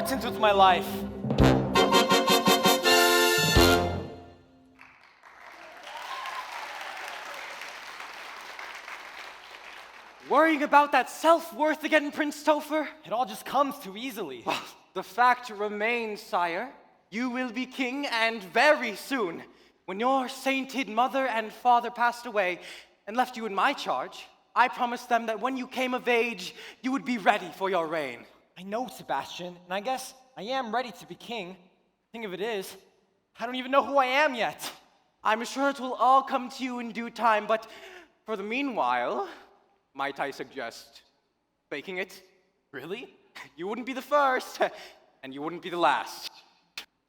mountains with my life. Worrying about that self-worth again, Prince Topher? It all just comes too easily. Well, the fact remains, sire, you will be king, and very soon. When your sainted mother and father passed away and left you in my charge, I promised them that when you came of age, you would be ready for your reign. I know, Sebastian, and I guess I am ready to be king. Thing of it is, I don't even know who I am yet. I'm sure it will all come to you in due time, but for the meanwhile, might I suggest faking it? Really? You wouldn't be the first, and you wouldn't be the last.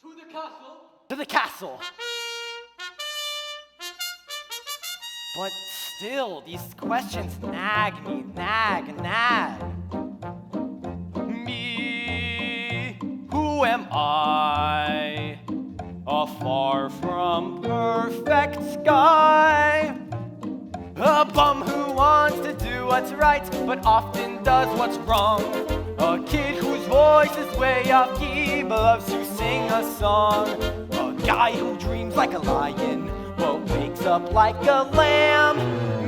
To the castle! To the castle! But still, these questions nag me, nag. Me, who am I? A far from perfect guy. A bum who wants to do what's right, but often does what's wrong. A kid whose voice is way off key, but loves to sing a song. A guy who dreams like a lion, but wakes up like a lamb.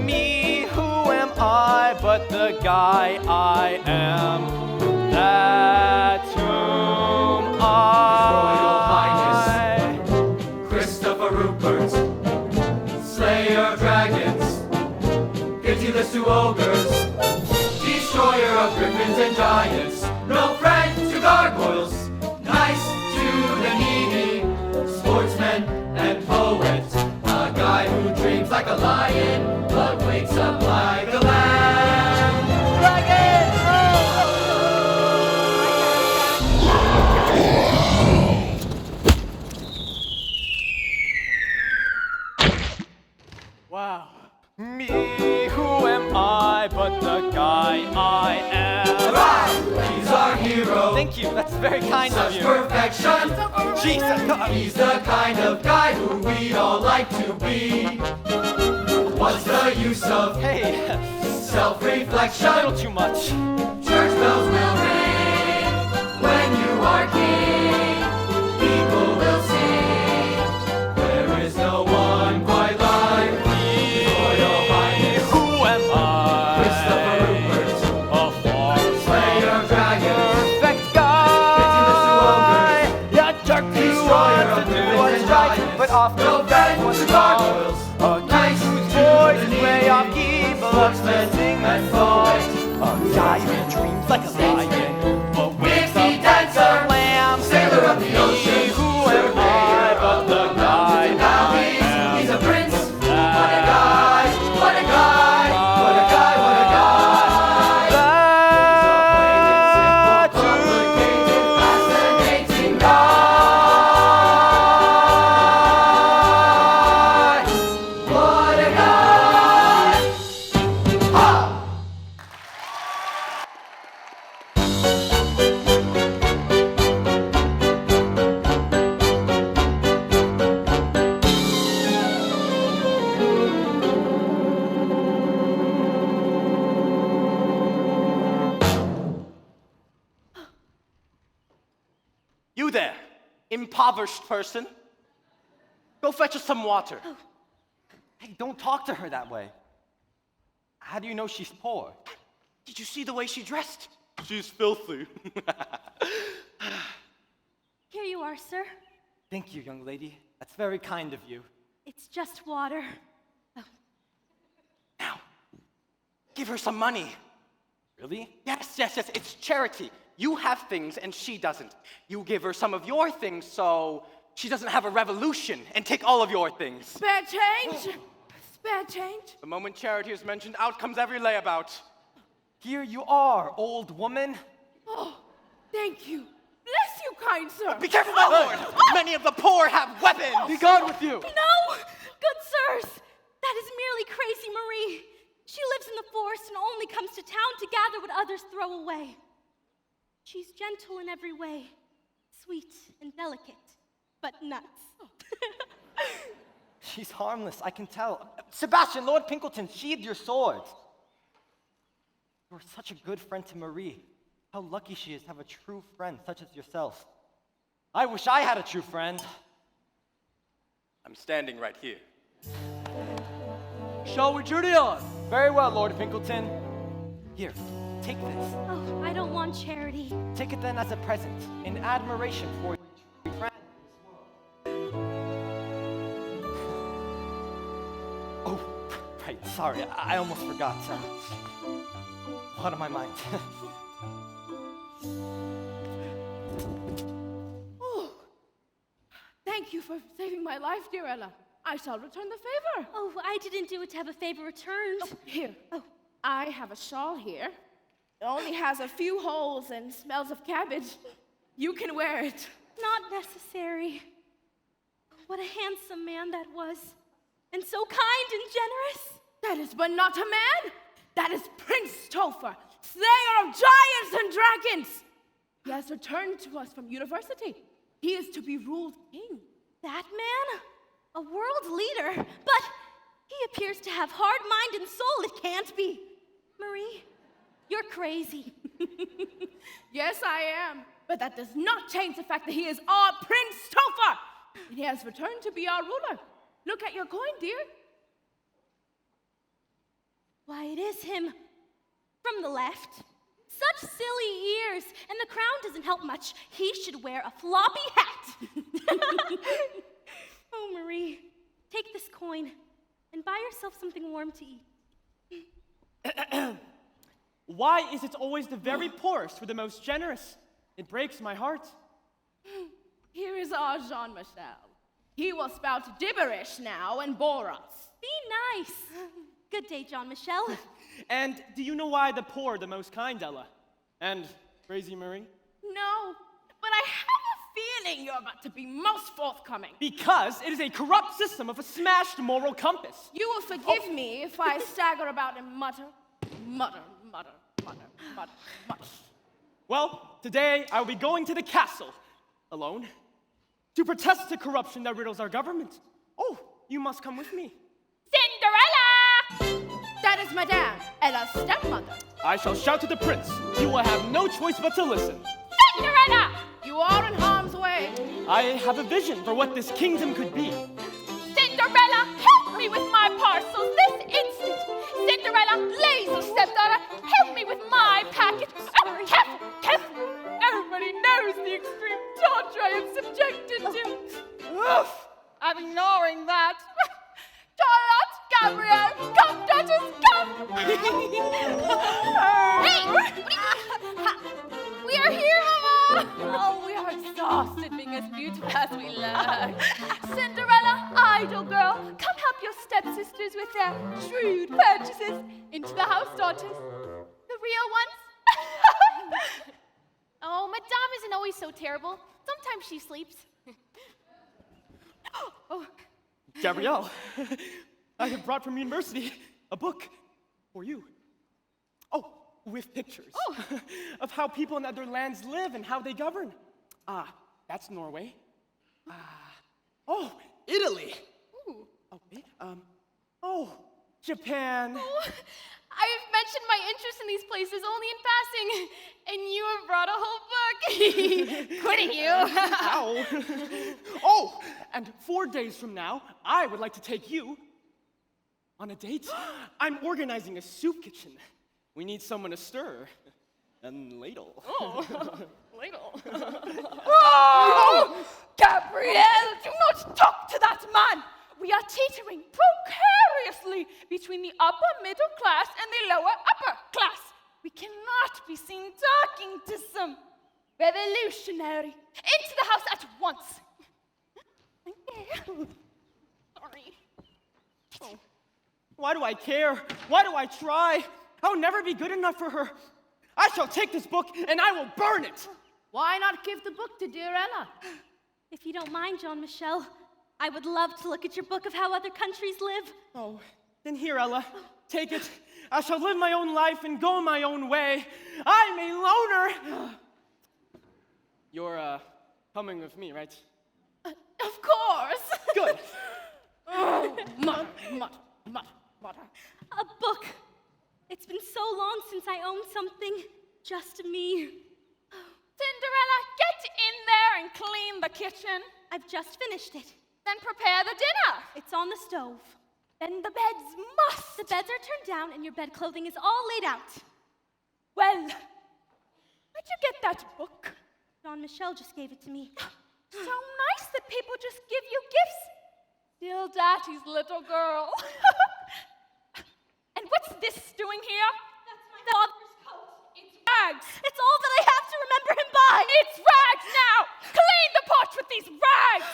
Me, who am I but the guy I am? That's whom I. His Royal Highness, Christopher Rupert, Slayer of Dragons, pitiless to ogres, destroyer of griffins and giants, no friend to gargoyles, nice to the needy, sportsman and poet, a guy who dreams like a lion, but wakes up like a lamb. Dragon! Wow. Me, who am I but the guy I am? He's our hero. Thank you, that's very kind of Such you. perfection. Jesus, He's the kind of guy who we'd all like to be. What's the use of hey, a self-reflection? little too much. Church bells will ring when you are king. People will sing. There is no one quite like Royal Highness. Who am I? Christopher Rupert, A far Slayer of Dragons, perfect guy. Yeah, jerk who Destroyer wants of to do griffins what's and right, giants. but often No does friend what's to wrong. gargoyles. A guy whose voice is way off key, but loves to sing that song. A guy who dreams like a lion, but wakes up Mickey like a dancer, lamb. sailor of the ocean, Who am I but the guy I am? He's a prince. What a guy! What a guy! What a guy! What a guy! That's who Fascinating guy. What a guy! Ha! You there, impoverished person. Go fetch us some water. Hey, don't talk to her that way. How do you know she's poor? Did you see the way she dressed? She's filthy. Here you are, sir. Thank you, young lady. That's very kind of you. It's just water. Now, give her some money. Really? Yes, it's charity. You have things and she doesn't. You give her some of your things so she doesn't have a revolution and take all of your things. Spare change? Spare change? The moment charity is mentioned, out comes every layabout. Here you are, old woman. Oh, thank you. Bless you, kind sir. Be careful, my lord! Many of the poor have weapons! Be gone with you! No! Good sirs, that is merely crazy Marie. She lives in the forest and only comes to town to gather what others throw away. She's gentle in every way, sweet and delicate, but nuts. She's harmless, I can tell. Sebastian, Lord Pinkleton, sheathe your sword. You're such a good friend to Marie. How lucky she is to have a true friend such as yourself. I wish I had a true friend. I'm standing right here. Shall we journey on? Very well, Lord Pinkleton. Here, take this. Oh, I don't want charity. Take it then as a present, in admiration for your true friend in this world. Oh, right, sorry, I almost forgot. Out of my mind. Thank you for saving my life, dear Ella. I shall return the favor. Oh, I didn't do it to have a favor returned. Here. Oh, I have a shawl here. It only has a few holes and smells of cabbage. You can wear it. Not necessary. What a handsome man that was. And so kind and generous. That is but not a man. That is Prince Topher, slayer of giants and dragons. He has returned to us from university. He is to be ruled king. That man? A world leader? But he appears to have heart, mind, and soul. It can't be. Marie, you're crazy. Yes, I am. But that does not change the fact that he is our Prince Topher. And he has returned to be our ruler. Look at your coin, dear. Why, it is him. From the left. Such silly ears, and the crown doesn't help much. He should wear a floppy hat. Oh, Marie, take this coin and buy yourself something warm to eat. Why is it always the very poorest who are the most generous? It breaks my heart. Here is our Jean-Michel. He will spout gibberish now and bore us. Be nice. Good day, Jean-Michel. And do you know why the poor are the most kind, Ella? And Crazy Marie? No, but I have a feeling you're about to be most forthcoming. Because it is a corrupt system of a smashed moral compass. You will forgive me if I stagger about and mutter, mutter, mutter, mutter, mutter, mutter. Well, today I will be going to the castle, alone, to protest the corruption that riddles our government. Oh, you must come with me. Cinderella! That is Madame, Ella's stepmother. I shall shout to the prince. You will have no choice but to listen. Cinderella! You are in harm's way. I have a vision for what this kingdom could be. Cinderella, help me with my parcels this instant. Cinderella, lazy stepdaughter, help me with my packet. Careful, careful. Everybody knows the extreme torture I am subjected to. Oof, I'm ignoring that. Charlotte, Gabrielle, come, Duchess, come! Hey! We are here, Mama! Oh, we are exhausted being as beautiful as we look. Cinderella, idle girl, come help your stepsisters with their shrewd purchases. Into the house, daughters. The real ones? Oh, Madame isn't always so terrible. Sometimes she sleeps. Oh. Gabrielle, I have brought from university a book for you. Oh, with pictures of how people in other lands live and how they govern. That's Norway. Oh, Italy. Ooh. Okay. Japan. Oh, I've mentioned my interest in these places only in passing, and you have brought a whole book. Quitting you. Ow. Oh, and 4 days from now, I would like to take you on a date. I'm organizing a soup kitchen. We need someone to stir and ladle. Oh, ladle. Oh, Gabrielle, do not talk to that man. We are teetering precariously between the upper middle class and the lower upper class. We cannot be seen talking to some revolutionary. Into the house at once. Sorry. Oh. Why do I care? Why do I try? I'll never be good enough for her. I shall take this book and I will burn it. Why not give the book to dear Ella? If you don't mind, Jean-Michel, I would love to look at your book of how other countries live. Oh, then here, Ella, take it. I shall live my own life and go my own way. I'm a loner. You're, coming with me, right? Of course. Good. Oh, mutter, mutter, mutter, mutter. A book. It's been so long since I owned something just me. clean the kitchen? I've just finished it. Then prepare the dinner. It's on the stove. Then the beds must. The beds are turned down and your bed clothing is all laid out. Well, where'd you get that book? Don Michel just gave it to me. So nice that people just give you gifts. Still Daddy's little girl. And what's this doing here? That's my father's coat. It's rags. It's all that I have to remember him by. It's rags now. Clean the porch with these rags.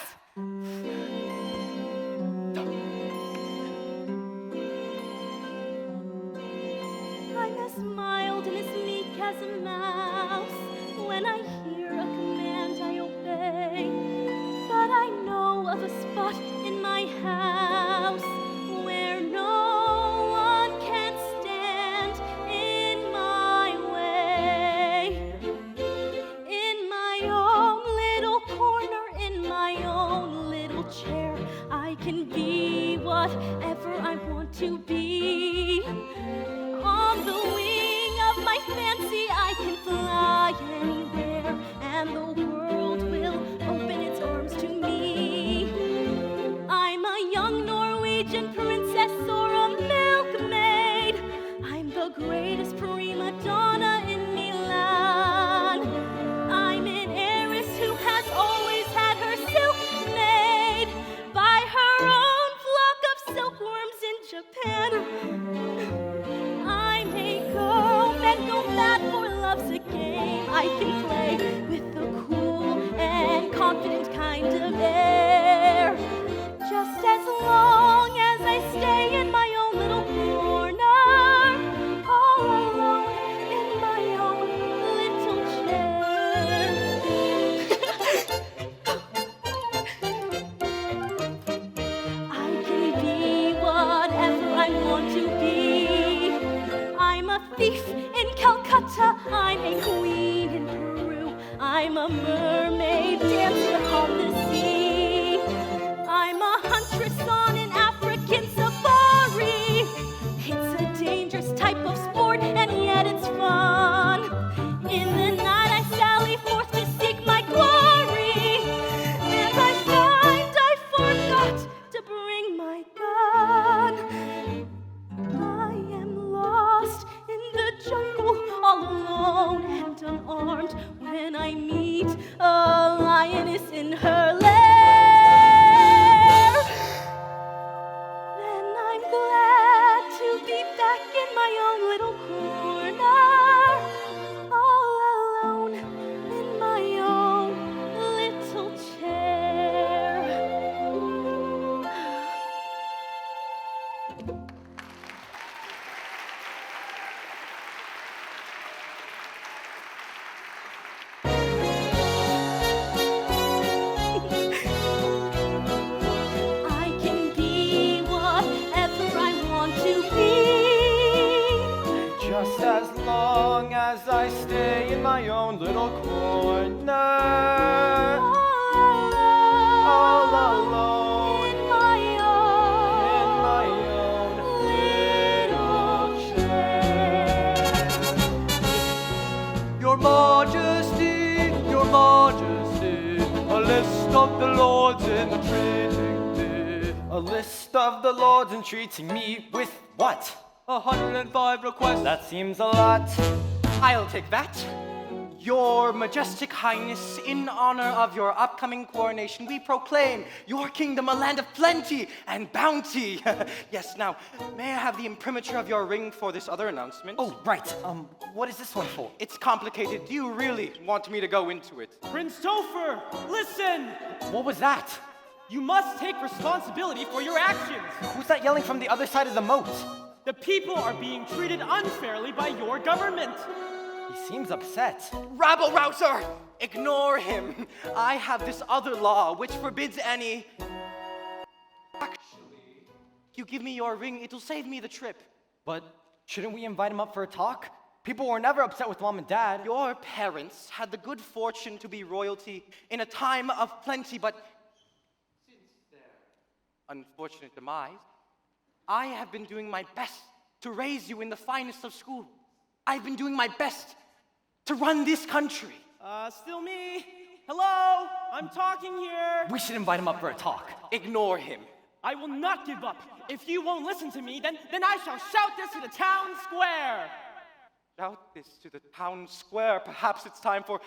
I'm as mild and as meek as a mouse. When I hear a command, I obey. But I know of a spot in my house where no one can stand in my way. In my own little corner, in my own little chair, I can be whatever I want to be. On the wing of my fancy, I can fly anywhere, and the world will open its arms to me. I'm a young Norwegian princess or a milkmaid. I'm the greatest prima donna in Milan. I'm an heiress who has always had her silk made by her own flock of silkworms in Japan. Love's a game I can play with a cool and confident kind of air. Just as long as I stay in my own little corner, all alone in my own little chair. I can be whatever I want to be. I'm a thief in Calcutta, I'm a queen in Peru, I'm a mermaid dancing upon the sea. I'm a huntress on an African safari. It's a dangerous type of sport, and yet it's fun. In the night I sally forth to seek my quarry, and I find I forgot to bring my gun. I am lost in the jungle, all alone and unarmed, when I meet a lioness in her lair. Then I'm glad to be back in my own little corner, all alone in my own little chair. I can be whatever I want to be. Just as long as I stay in my own little corner. All alone In my in my own own little chair. Your Majesty, Your Majesty, a list of the lords entreating thee. A list of the lords entreating me with what? 105 requests. That seems a lot. I'll take that. Your Majestic Highness, in honor of your upcoming coronation, we proclaim your kingdom a land of plenty and bounty. Yes, now, may I have the imprimatur of your ring for this other announcement? Oh, right. What is this one for? It's complicated. Do you really want me to go into it? Prince Topher, listen! What was that? You must take responsibility for your actions. Who's that yelling from the other side of the moat? The people are being treated unfairly by your government. He seems upset. Rabble-rouser! Ignore him. I have this other law which forbids any... Actually, if you give me your ring, it'll save me the trip. But shouldn't we invite him up for a talk? People were never upset with Mom and Dad. Your parents had the good fortune to be royalty in a time of plenty, but since their unfortunate demise, I have been doing my best to raise you in the finest of schools. I've been doing my best to run this country. Still me. Hello? I'm talking here. We should invite him up for a talk. Ignore him. I will not give up. If you won't listen to me, then I shall shout this to the town square. Shout this to the town square. Perhaps it's time for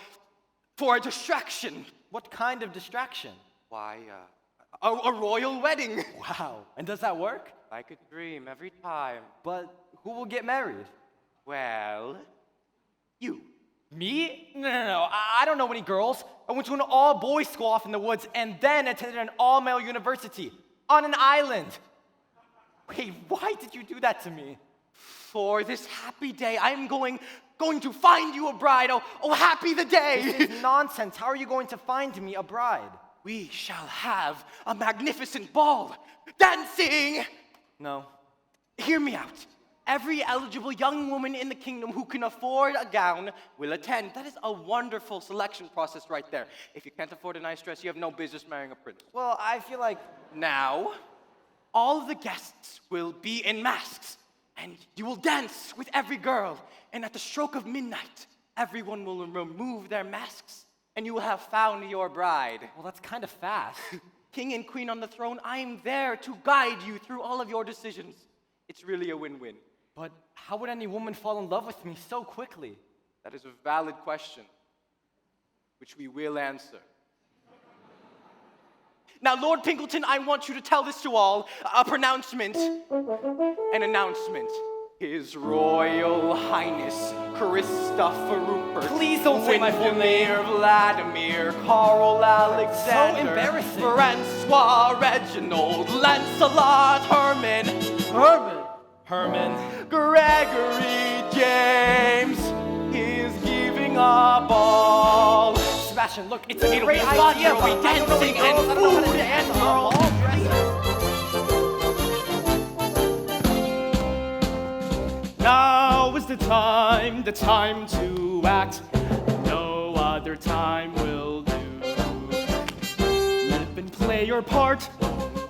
a distraction. What kind of distraction? Why, a royal wedding. Wow. And does that work? Like a dream every time. But who will get married? Well, you. Me? No. I don't know any girls. I went to an all-boys school off in the woods and then attended an all-male university on an island. Wait, why did you do that to me? For this happy day, I'm going to find you a bride. Oh, happy the day. This is nonsense. How are you going to find me a bride? We shall have a magnificent ball. Dancing! No. Hear me out. Every eligible young woman in the kingdom who can afford a gown will attend. That is a wonderful selection process right there. If you can't afford a nice dress, you have no business marrying a prince. Well, I feel like... Now, all of the guests will be in masks, and you will dance with every girl. And at the stroke of midnight, everyone will remove their masks, and you will have found your bride. Well, that's kind of fast. King and queen on the throne, I am there to guide you through all of your decisions. It's really a win-win. But how would any woman fall in love with me so quickly? That is a valid question, which we will answer. Now, Lord Pinkleton, I want you to tell this to all. A pronouncement. An announcement. His Royal Highness, Christopher Rupert. Please don't say my full name. Windermere Vladimir, Carl Alexander. So embarrassing. Francois Reginald, Lancelot Herman. Herman. Gregory James is giving a ball. Sebastian, look, it's It'll a great be fun, idea. there'll be but I don't know any dancing and girls. I don't know how to food dance and on all ball dresses. Now is the time to act. No other time will do. Live and play your part.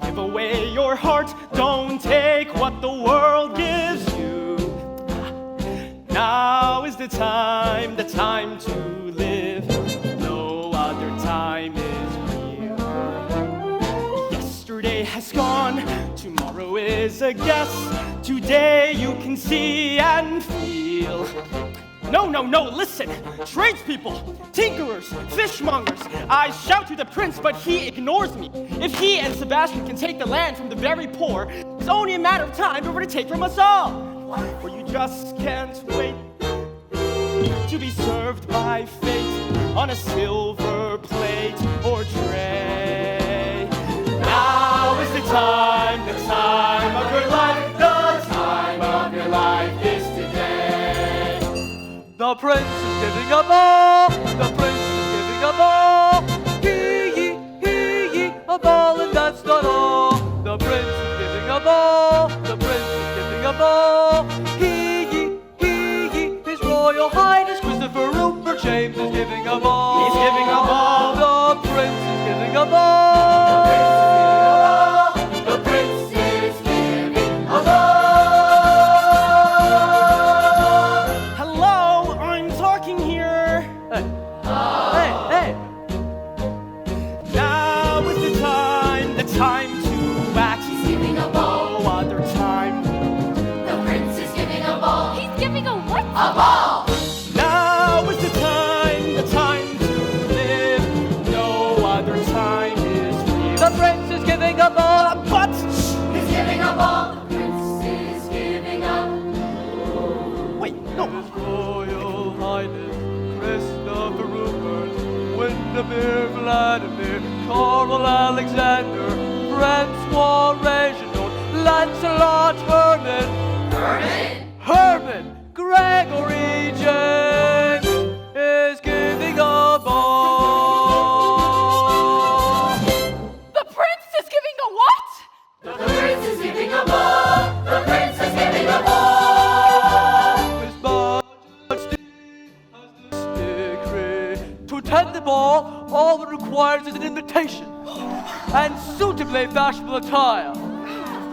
Give away your heart. Don't take what the world gives you. Now is the time to live. No other time is real. Yesterday has gone, tomorrow is a guess. Today you can see and feel. No, listen! Tradespeople, tinkerers, fishmongers. I shout to the prince, but he ignores me. If he and Sebastian can take the land from the very poor, it's only a matter of time for to take from us all. For you just can't wait to be served by fate on a silver plate or tray. Now is the time of your life, the time of your life is today. The prince is giving a ball. The prince is giving a ball. Hee, a ball, and that's not all. The prince is giving a ball. The prince is giving a ball. Hee, His Royal Highness Christopher Rupert James is giving a ball. He's giving a ball. The prince is giving a ball. The prince is giving a Hello, I'm talking here. Hey. Now is the time to act. He's giving a ball. No other time. The prince is giving a ball. He's giving a what? A ball. Now is the time to live. No other time is real. The prince is giving a ball. But He's giving a ball. The prince is giving a wait, no. His Royal Highness Christopher Rupert, Windermere Vladimir, Carl Alexander, Francois Reginald, Lancelot Herman, Gregory James is giving a ball. The prince is giving a what? The prince is giving a ball. The prince is giving a ball. His Majesty has this decree. To attend the ball, all it requires is an invitation and suitably fashionable attire.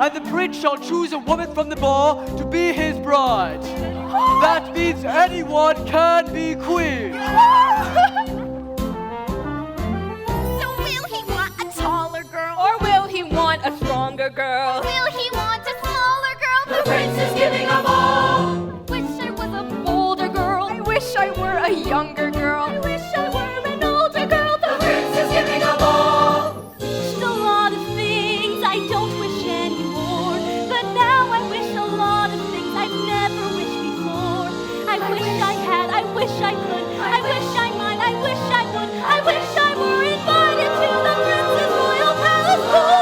And the prince shall choose a woman from the ball to be his bride. That means anyone can be queen. older girl. Will he want a smaller girl? The prince is giving a ball. Wish I was a bolder girl. I wish I were a younger girl. I wish I were an older girl. The prince is giving a ball. Wished a lot of things I don't wish anymore. But now I wish a lot of things I've never wished before. I wish I had, I wish I could, I wish I might, I wish I would, I wish I were invited to the prince's royal palace ball.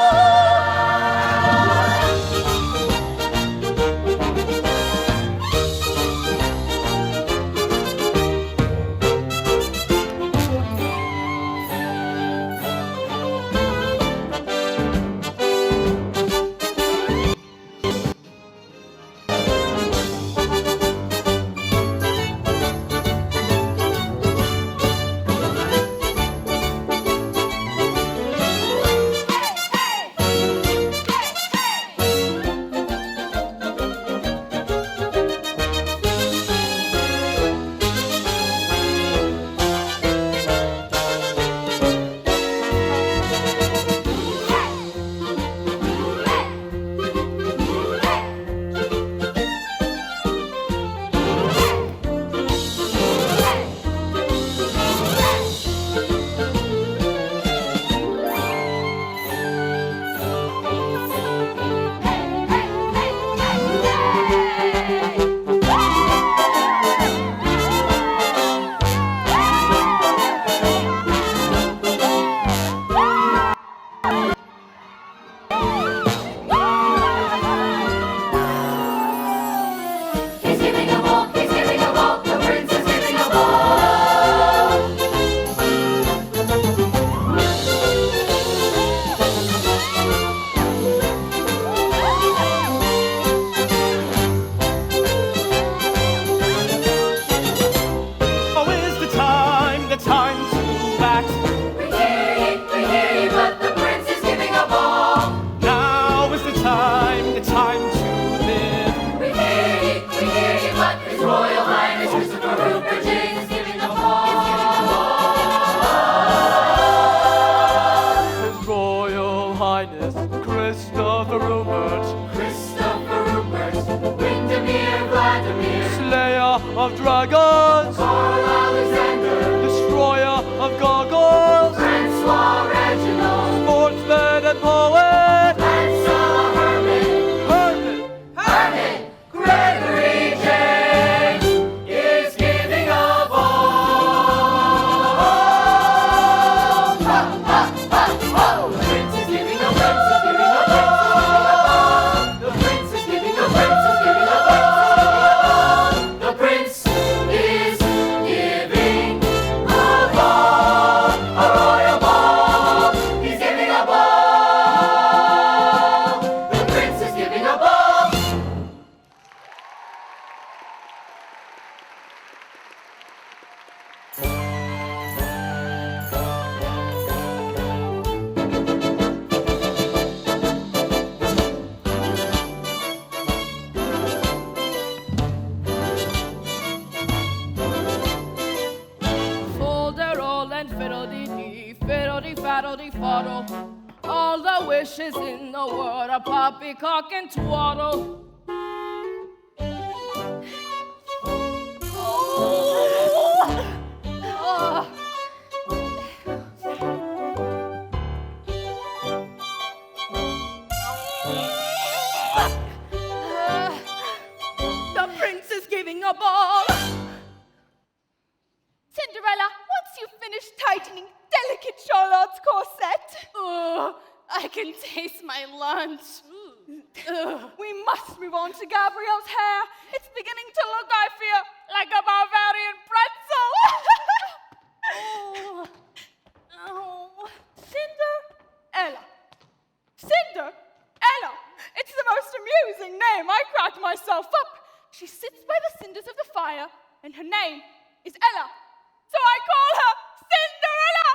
He's giving a ball, he's giving a ball. The prince is giving a ball. Oh, is the time to act. We hear you, but the prince is giving a ball. Now is the time to live. We hear you, but His Royal Highness Christopher Rupert James is giving a ball. His Royal Highness Christopher Rupert, Christopher Rupert, Windermere Vladimir, Slayer of Dragons, Carl Alexander, Destroyer of Goggles, Francois Reginald, Sportsman and Poet, Lancelot Herman, Herman. Gregory James is giving a ball. Ha, ha, ha, ho. The prince is giving a ball. The prince is giving a ball. The prince is giving a ball. A royal ball. He's giving a ball. The prince is giving a ball. Folderol and fiddle-dee-dee, fiddle-dee-faddle-dee-faddle. All the wishes in the world are poppycock and twaddle. The prince is giving a ball. Cinderella, once you've finished tightening delicate Charlotte's corset, I can taste my lunch. we must move on to Gabrielle's hair. It's beginning to look, I fear, like a Bavarian pretzel. Cinderella. Cinderella. It's the most amusing name. I crack myself up. She sits by the cinders of the fire, and her name is Ella. So I call her Cinderella.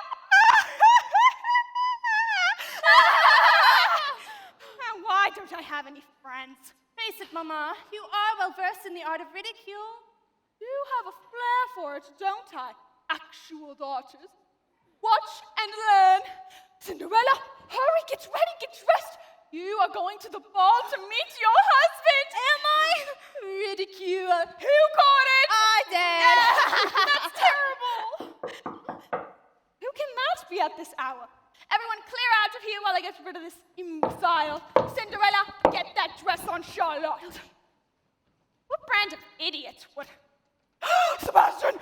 Why don't I have any friends? Face it, Mama, you are well versed in the art of ridicule. You have a flair for it, don't I? Actual daughters. Watch and learn. Cinderella, hurry, get ready, get dressed. You are going to the ball to meet your husband. Am I? Ridicule. Who caught it? I did. That's terrible. Who can that be at this hour? Everyone clear out of here while I get rid of this imbecile. Cinderella, get that dress on Charlotte. What brand of idiot would... Sebastian!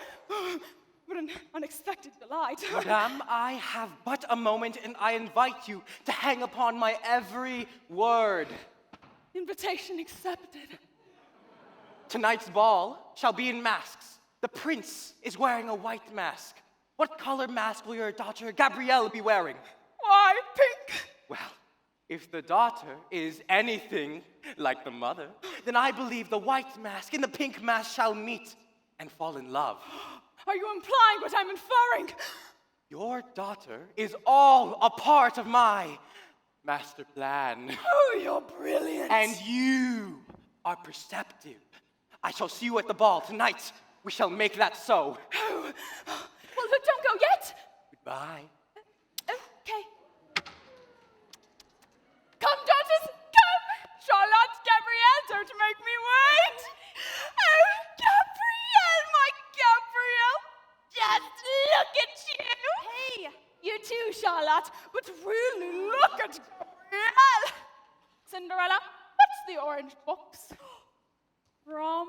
What an unexpected delight. Madame, I have but a moment, and I invite you to hang upon my every word. Invitation accepted. Tonight's ball shall be in masks. The prince is wearing a white mask. What color mask will your daughter Gabrielle be wearing? Why, pink? Well, if the daughter is anything like the mother, then I believe the white mask and the pink mask shall meet and fall in love. Are you implying what I'm inferring? Your daughter is all a part of my master plan. Oh, you're brilliant. And you are perceptive. I shall see you at the ball tonight. We shall make that so. Oh. Well, but don't go yet. Goodbye. Okay. Come, daughters, come. Charlotte, Gabrielle, don't make me wait. Oh, Gabrielle, my Gabrielle. Just look at you. Hey. You too, Charlotte, but really look at Gabrielle. Cinderella, what's the orange box? From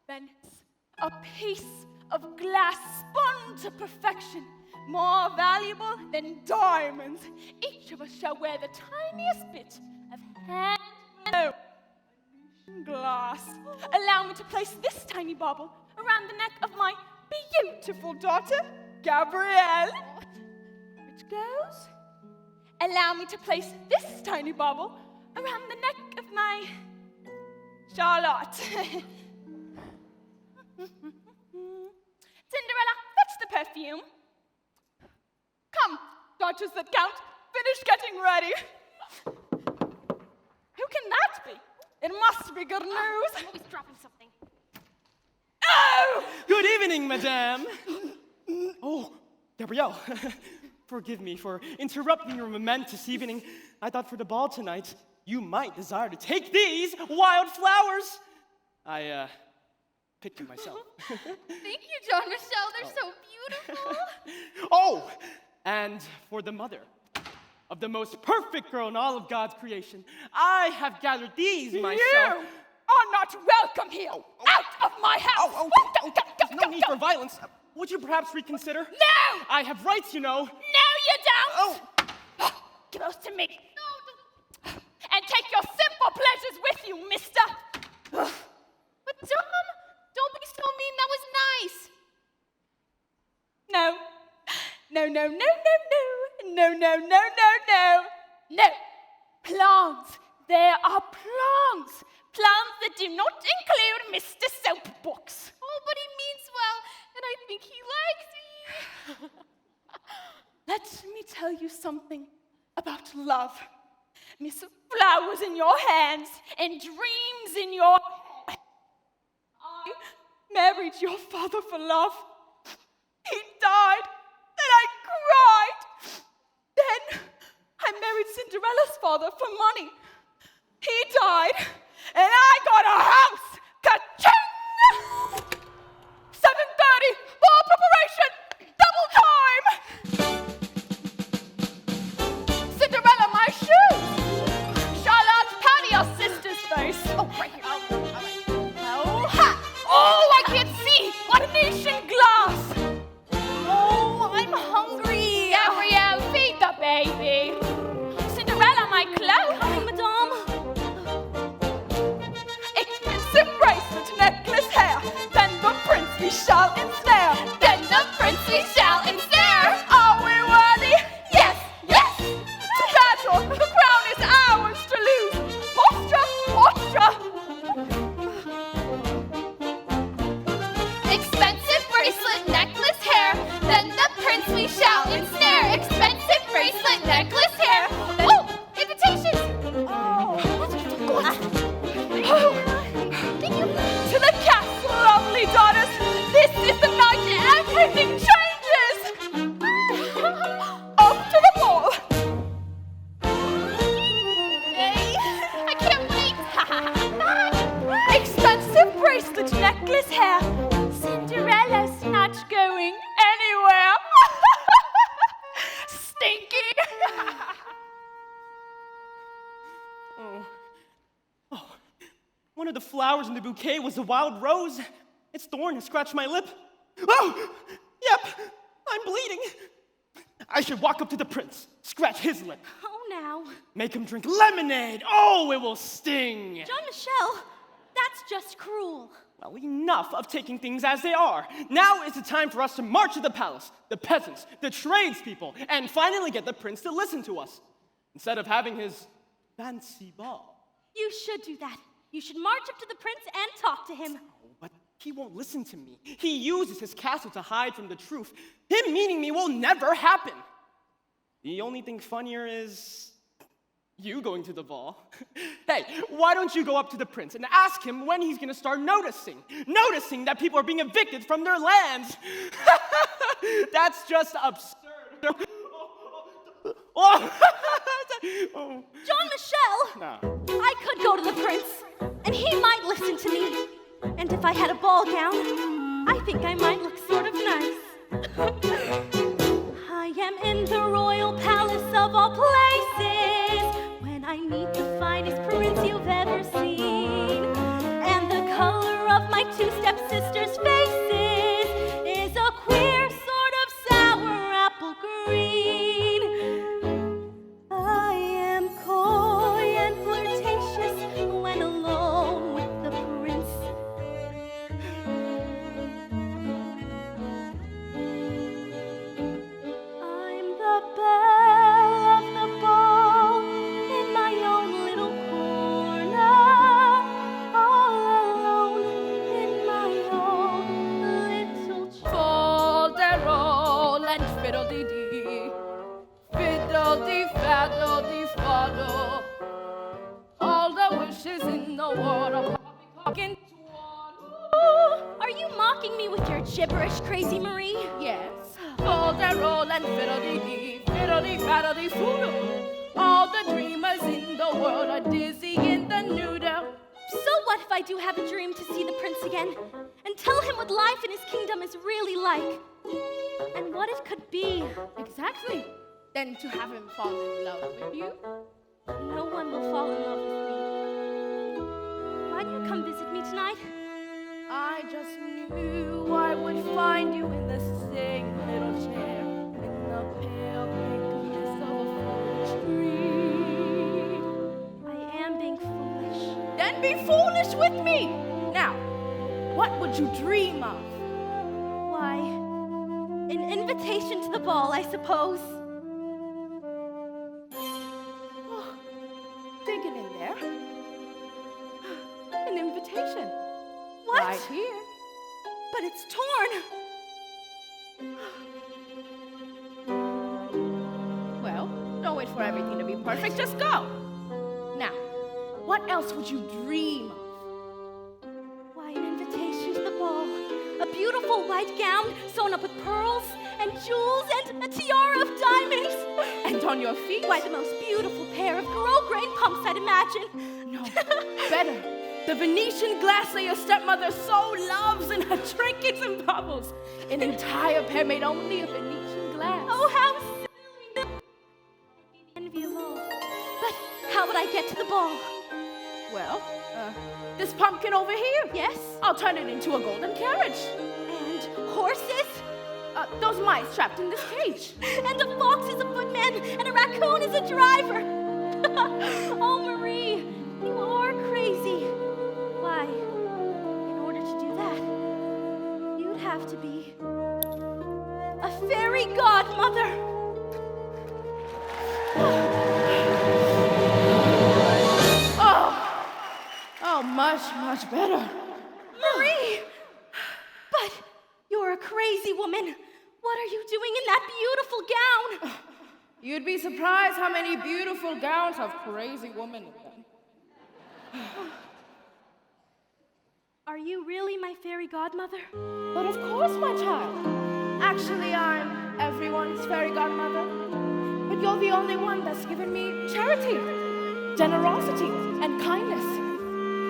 Venice, a piece of glass spun to perfection, more valuable than diamonds. Each of us shall wear the tiniest bit of hand glass. Allow me to place this tiny bauble around the neck of my beautiful daughter, Gabrielle. Which goes. Allow me to place this tiny bauble around the neck of my Charlotte. Cinderella, fetch the perfume. Come, daughters that count, finish getting ready. Who can that be? It must be good news. I'm always dropping something. Oh! Good evening, madame. Oh, Gabrielle, forgive me for interrupting your momentous evening. I thought for the ball tonight, you might desire to take these wild flowers. I picked them myself. Thank you, John Michelle. They're so beautiful. Oh, and for the mother of the most perfect girl in all of God's creation, I have gathered these myself. You are not welcome here. Out of my house. There's no need for violence. Would you perhaps reconsider? No! I have rights, you know. No, you don't. Oh, Give those to me. No, and take your simple pleasures with you, mister. But Dom, don't be so mean. That was nice. No. No, no, no, no, no. No, no, no, no, no. No. Plants. There are plants. Plants that do not include Mr. Soapbox. Oh, but he means well, and I think he likes me. Let me tell you something about love. Miss flowers in your hands and dreams in your head. I married your father for love. He died, and I cried. Then I married Cinderella's father for money. He died, and I got a house. Ka-ching! 7:30, ball preparation, double time. Cinderella, my shoes. Charlotte, powder your sister's face. Oh, right here. Oh, ha! Oh, I can't see. Ordination glass. Oh, I'm hungry. Gabrielle, feed the baby. Cinderella, my cloak. Coming, madame. Expensive bracelet, necklace, hair. care. Cinderella's not going anywhere. Stinky. One of the flowers in the bouquet was a wild rose. Its thorn has scratched my lip. Oh, yep, I'm bleeding. I should walk up to the prince, scratch his lip. Oh, now. Make him drink lemonade. Oh, it will sting. Jean-Michel, that's just cruel. Well, enough of taking things as they are. Now is the time for us to march to the palace, the peasants, the tradespeople, and finally get the prince to listen to us, instead of having his fancy ball. You should do that. You should march up to the prince and talk to him. Oh, but he won't listen to me. He uses his castle to hide from the truth. Him meeting me will never happen. The only thing funnier is you going to the ball. Hey, why don't you go up to the prince and ask him when he's gonna start noticing that people are being evicted from their lands? That's just absurd. Oh. Jean-Michel, No. I could go to the prince, and he might listen to me. And if I had a ball gown, I think I might look sort of nice. I am in the royal palace of all places, when I meet the finest prince you've ever seen. And the color of my two stepsisters' faces is a queer sort of sour apple green. I am coy and flirtatious when alone with the prince. I'm the belle of the ball in my own little corner, all alone in my own little Fol-de-rol and fiddle-dee-dee, fiddle-dee-faddle-dee-faddle. All the wishes in the world are popping into one. Are you mocking me with your gibberish, Crazy Marie? Yes. Fol-de-rol and fiddle-dee-dee, fiddle-dee-faddle-dee-foodle. All the dreamers in the world are dizzy in the noodle. So what if I do have a dream to see the prince again and tell him what life in his kingdom is really like and what it could be? Exactly. Then to have him fall in love with you. No one will fall in love with me. Why don't you come visit me tonight? I just knew I would find you in the same little chair in the pale pinkness of a foolish dream. I am being foolish. Then be foolish with me. Now, what would you dream of? Why, an invitation to the ball, I suppose. Dig it in there. An invitation. What? Right here. But it's torn. Well, don't wait for everything to be perfect. Just go. Now, what else would you dream of? Why, an invitation to the ball. A beautiful white gown sewn up with pearls and jewels and a tiara of diamonds. And on your feet? Why, the most beautiful pair of grosgrain pumps, I'd imagine. No, better. The Venetian glass that your stepmother so loves in her trinkets and baubles. An entire pair made only of Venetian glass. Oh, how silly. Enviable. But how would I get to the ball? Well, this pumpkin over here. Yes? I'll turn it into a golden carriage. And horses? Those mice trapped in this cage. And a fox is a footman, and a raccoon is a driver. Oh, Marie, you are crazy. Why, in order to do that, you'd have to be a fairy godmother. Oh, much, much better. Marie! But you're a crazy woman. What are you doing in that beautiful gown? You'd be surprised how many beautiful gowns have crazy women in them. Are you really my fairy godmother? But of course, my child. Actually, I'm everyone's fairy godmother. But you're the only one that's given me charity, generosity, and kindness.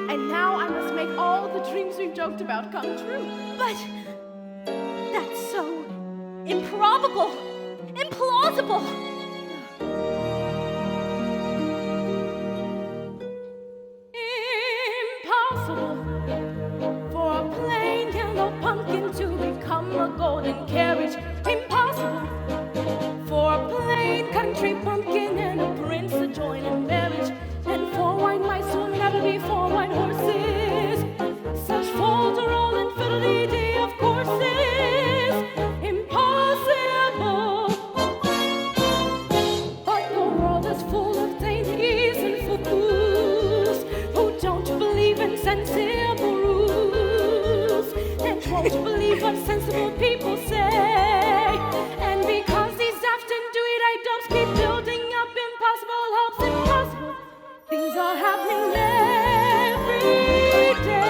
And now I must make all the dreams we've joked about come true. But that's so improbable, implausible. Impossible for a plain yellow pumpkin to become a golden carriage. Impossible for a plain country pumpkin and a prince to join in marriage. And 4 white mice will never be 4 white horses. Such folderol and fiddly-dee, of course, is impossible. But the world is full of dainties and fools who don't believe in sensible rules and won't believe what sensible people say. And because these daft and dewy-eyed dopes keep building up impossible hopes, impossible things are happening every day.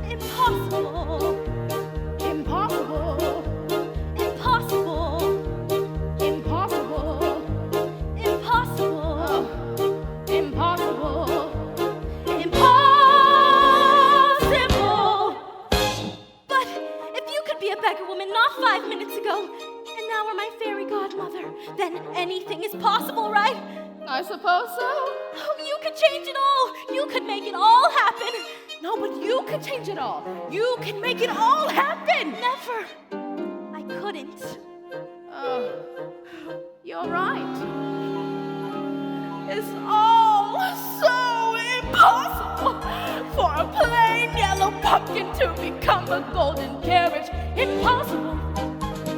Impossible, Impossible, impossible, impossible, impossible, impossible. impossible. But if you could be a beggar woman not 5 minutes ago, and now are my fairy godmother, then anything is possible, right? I suppose so. Oh, you could change it all. You could make it all happen. No, but you can change it all. You can make it all happen. Never. I couldn't. Oh, you're right. It's all so impossible for a plain yellow pumpkin to become a golden carriage. Impossible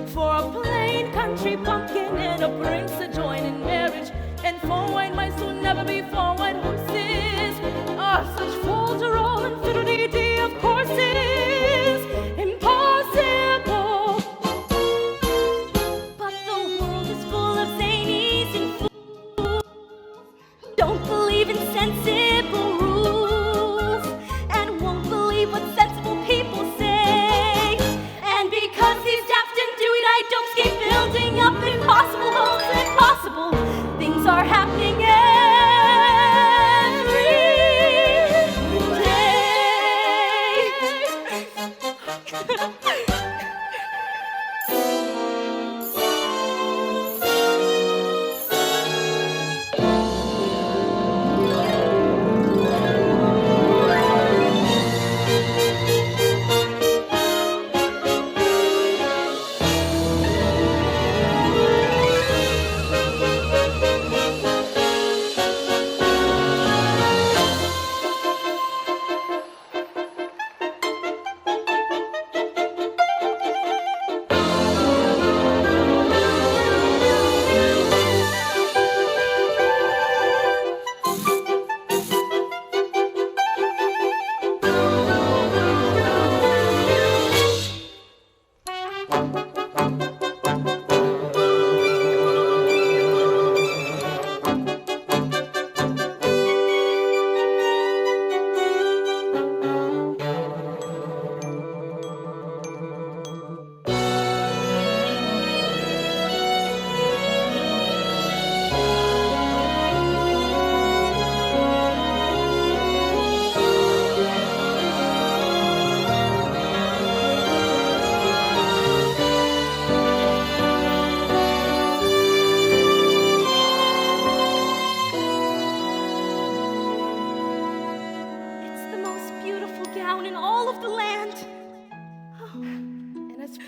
for a plain country pumpkin and a prince to join in marriage. And 4 white mice will never be 4 white horses. Ah, such folderol and fiddly-dee, of course, is impossible. But the world is full of zanies and fools. Don't believe in sensible rules and won't believe what sensible people say. And because these daft and dewy-eyed dopes keep building up impossible hopes, impossible things are happening every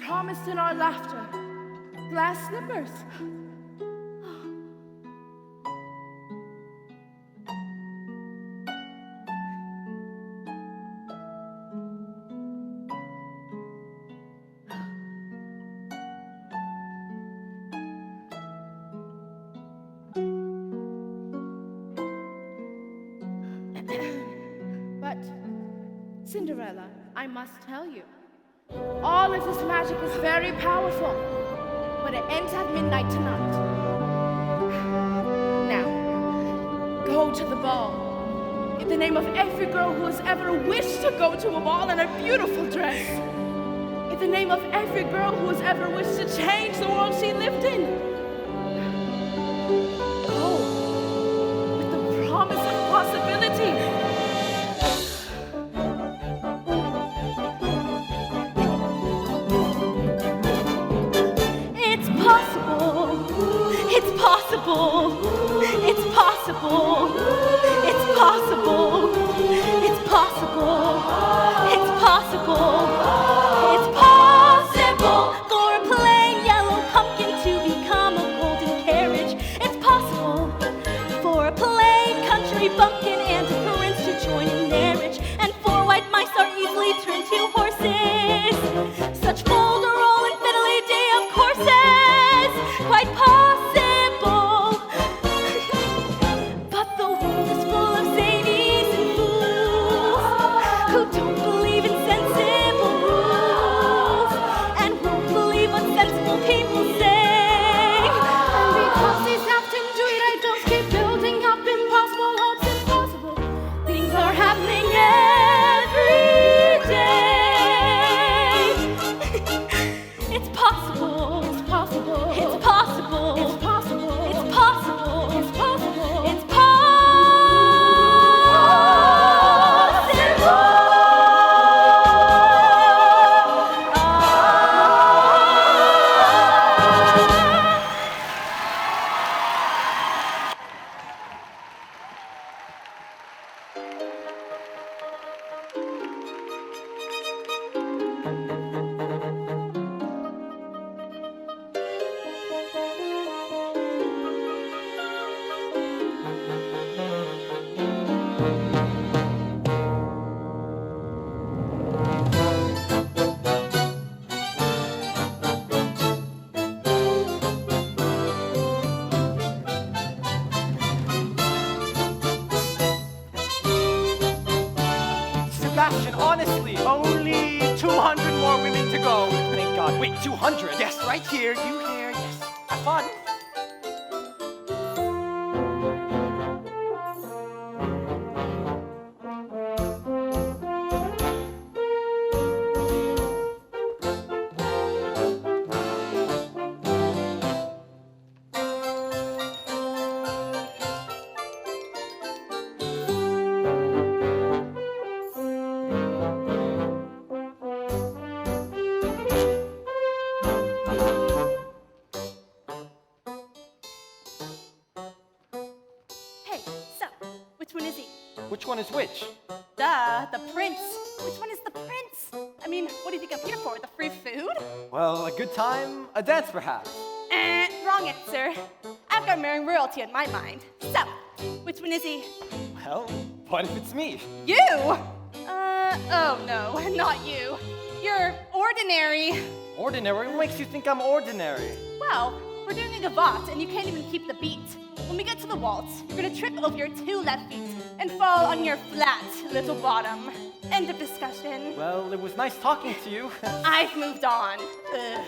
promised in our laughter. Glass slippers. But, Cinderella, I must tell you, all of this magic is very powerful, but it ends at midnight tonight. Now, go to the ball, in the name of every girl who has ever wished to go to a ball in a beautiful dress, in the name of every girl who has ever wished to change the world she lived in. Go with the promise of bumpkin and a prince to join in marriage, and 4 white mice are easily turned to horses. Such folderol and fiddly day of courses, quite possible. But the world is full of zanies and fools who don't believe in sensible rules and won't believe what sensible people say. And because these often do it, I don't keep building up impossible hopes. Impossible Things are happening every day. It's possible. It's possible. It's possible. It's possible. It's possible. It's possible. It's possible. Sebastian, honestly, only 200 more women to go. Thank God. Wait, 200? Yes, right here. You here? Yes. Have fun. Hey, so, which one is he? Which one is which? Duh, the prince. Which one is the prince? I mean, what do you think I'm here for? The free food? Well, a good time, a dance perhaps. Wrong answer. I've got marrying royalty in my mind. So, which one is he? Well, what if it's me? You? Oh no, not you. You're ordinary. Ordinary? What makes you think I'm ordinary? Well, we're doing a gavotte and you can't even keep the beat. When we get to the waltz, you're gonna trip over your 2 left feet and fall on your flat little bottom. End of discussion. Well, it was nice talking to you. I've moved on. Ugh.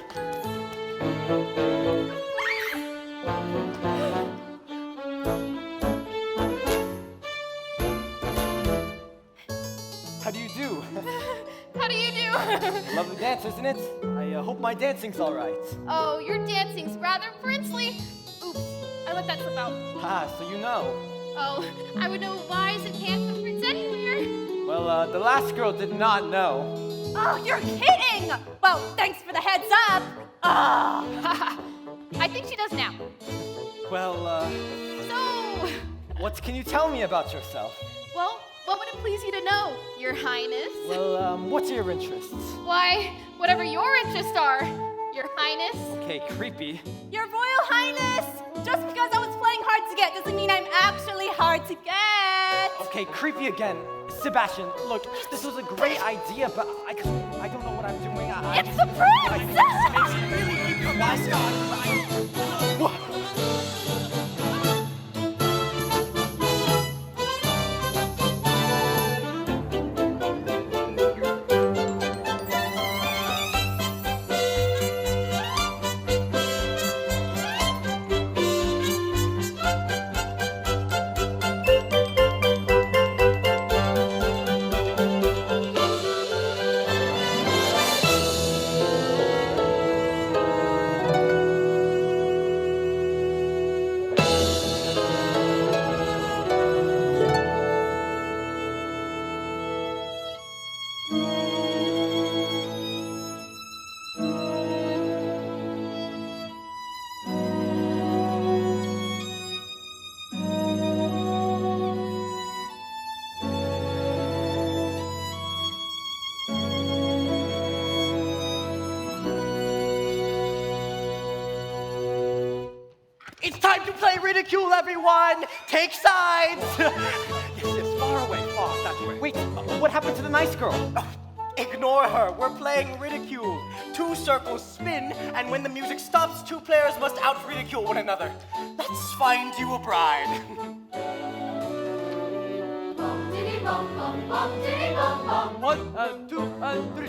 How do you do? How do you do? Lovely dance, isn't it? I hope my dancing's all right. Oh, your dancing's rather princely. Oops, I let that slip out. Ah, so you know. Oh, I would know a wise and handsome prince anywhere. Well, the last girl did not know. Oh, you're kidding! Well, thanks for the heads up. Ah. I think she does now. Well, So, what can you tell me about yourself? well, what would it please you to know, Your Highness? Well, what's your interests? Why, whatever your interests are, Your Highness. Okay, creepy. Your Royal Highness! Just because I was playing hard to get doesn't mean I'm actually hard to get. Okay, creepy again. Sebastian, look, this was a great idea, but I don't know what I'm doing. It's the prince! time to play ridicule, everyone! Take sides! yes, far away, far, that way. Wait, what happened to the nice girl? Ignore her, we're playing ridicule. 2 circles spin, and when the music stops, 2 players must out-ridicule one another. Let's find you a bride. Bum diddy bum bum bum diddy bum bum. 1, 2, 3.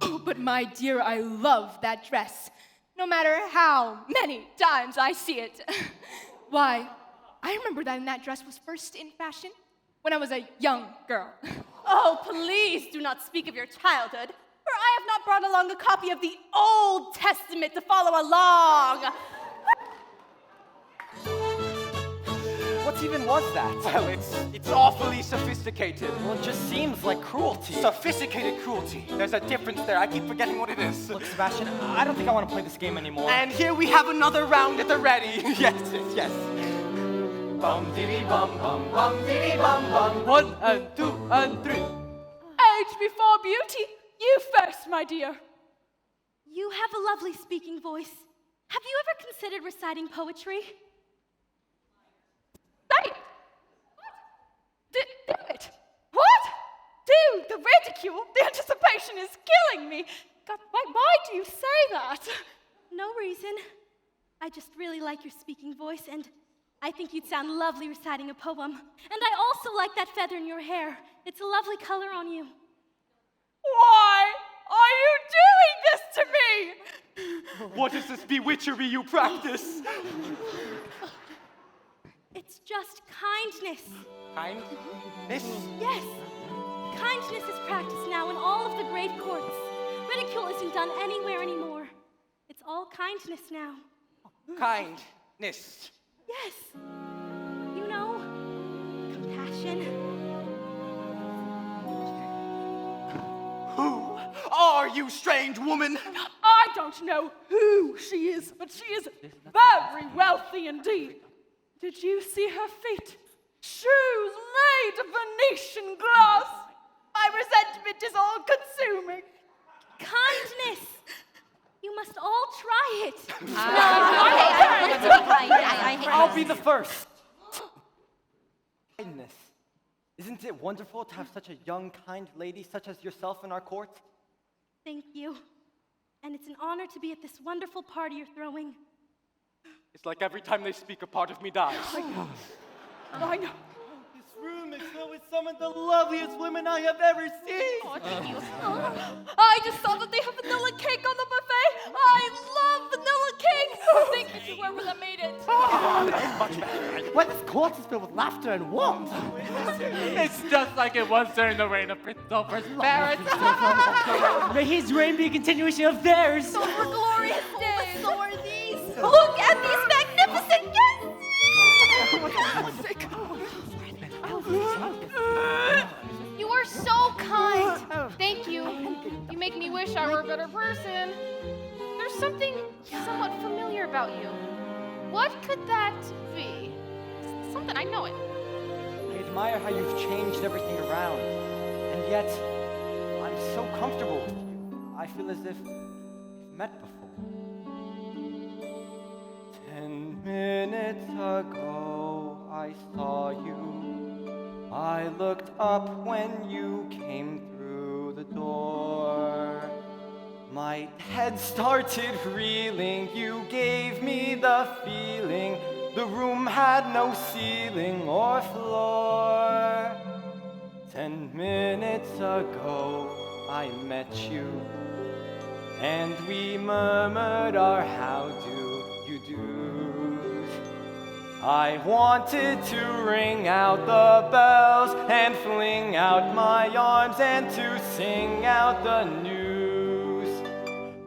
Oh, but my dear, I love that dress. No matter how many times I see it. Why, I remember that dress was first in fashion when I was a young girl. Oh, please do not speak of your childhood, for I have not brought along a copy of the Old Testament to follow along. What even was that? Well, it's awfully sophisticated. Well, it just seems like cruelty. Sophisticated cruelty. There's a difference there. I keep forgetting what it is. Look, Sebastian, I don't think I want to play this game anymore. And here we have another round at the ready. yes, yes, yes. Bum diddy bum bum bum diddy bum bum. 1, 2, 3. Age before beauty. You first, my dear. You have a lovely speaking voice. Have you ever considered reciting poetry? Say it. What? Do it. What? Do the ridicule? The anticipation is killing me. God, why do you say that? No reason. I just really like your speaking voice, and I think you'd sound lovely reciting a poem. And I also like that feather in your hair. It's a lovely color on you. Why are you doing this to me? What is this bewitchery you practice? It's just kindness. Kindness? Yes. Kindness is practiced now in all of the great courts. Ridicule isn't done anywhere anymore. It's all kindness now. Kindness. Yes. You know, compassion. Who are you, strange woman? I don't know who she is, but she is very wealthy indeed. Did you see her feet? Shoes made of Venetian glass. My resentment is all consuming. Kindness. You must all try it. I'll be the first. Kindness. Isn't it wonderful to have such a young, kind lady such as yourself in our court? Thank you. And it's an honor to be at this wonderful party you're throwing. It's like every time they speak, a part of me dies. I know. This room is filled with some of the loveliest women I have ever seen. I just saw that they have vanilla cake on the buffet. I love vanilla cake. Thank you to whoever that made it. What this court is filled with laughter and warmth. It's just like it was during the reign of Prince Dolphur's parents. May his reign be a continuation of theirs. Those were glorious days. So are these. Look at these magnificent guests. You are so kind. Thank you. You make me wish I were a better person. There's something somewhat familiar about you. What could that be? Something, I know it. I admire how you've changed everything around. And yet, I'm so comfortable with you. I feel as if we've met before. 10 minutes ago, I saw you. I looked up when you came through the door. My head started reeling, you gave me the feeling the room had no ceiling or floor. 10 minutes ago, I met you, and we murmured our how do you do's. I wanted to ring out the bells and fling out my arms and to sing out the news.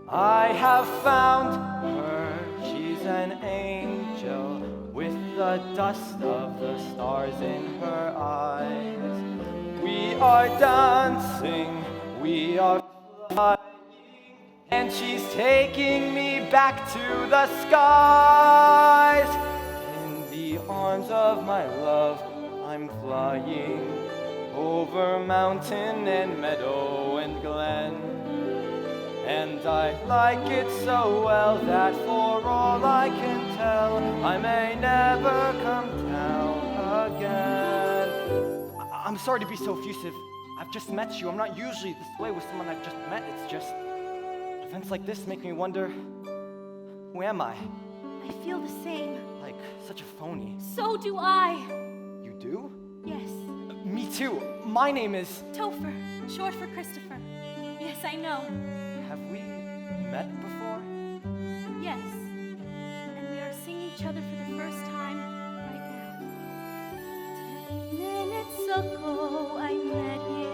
I have found her, she's an angel with the dust of the stars in her eyes. We are dancing, we are flying, and she's taking me back to the skies. In the arms of my love, I'm flying over mountain and meadow and glen. And I like it so well that for all I can tell, I may never come down again. I'm sorry to be so effusive. I've just met you. I'm not usually this way with someone I've just met. It's just events like this make me wonder, who am I? I feel the same. Like such a phony. So do I. You do? Yes. Me too. My name is... Topher, short for Christopher. Yes, I know. Have we met before? Yes. And we are seeing each other for the first time right now. 10 minutes ago I met you,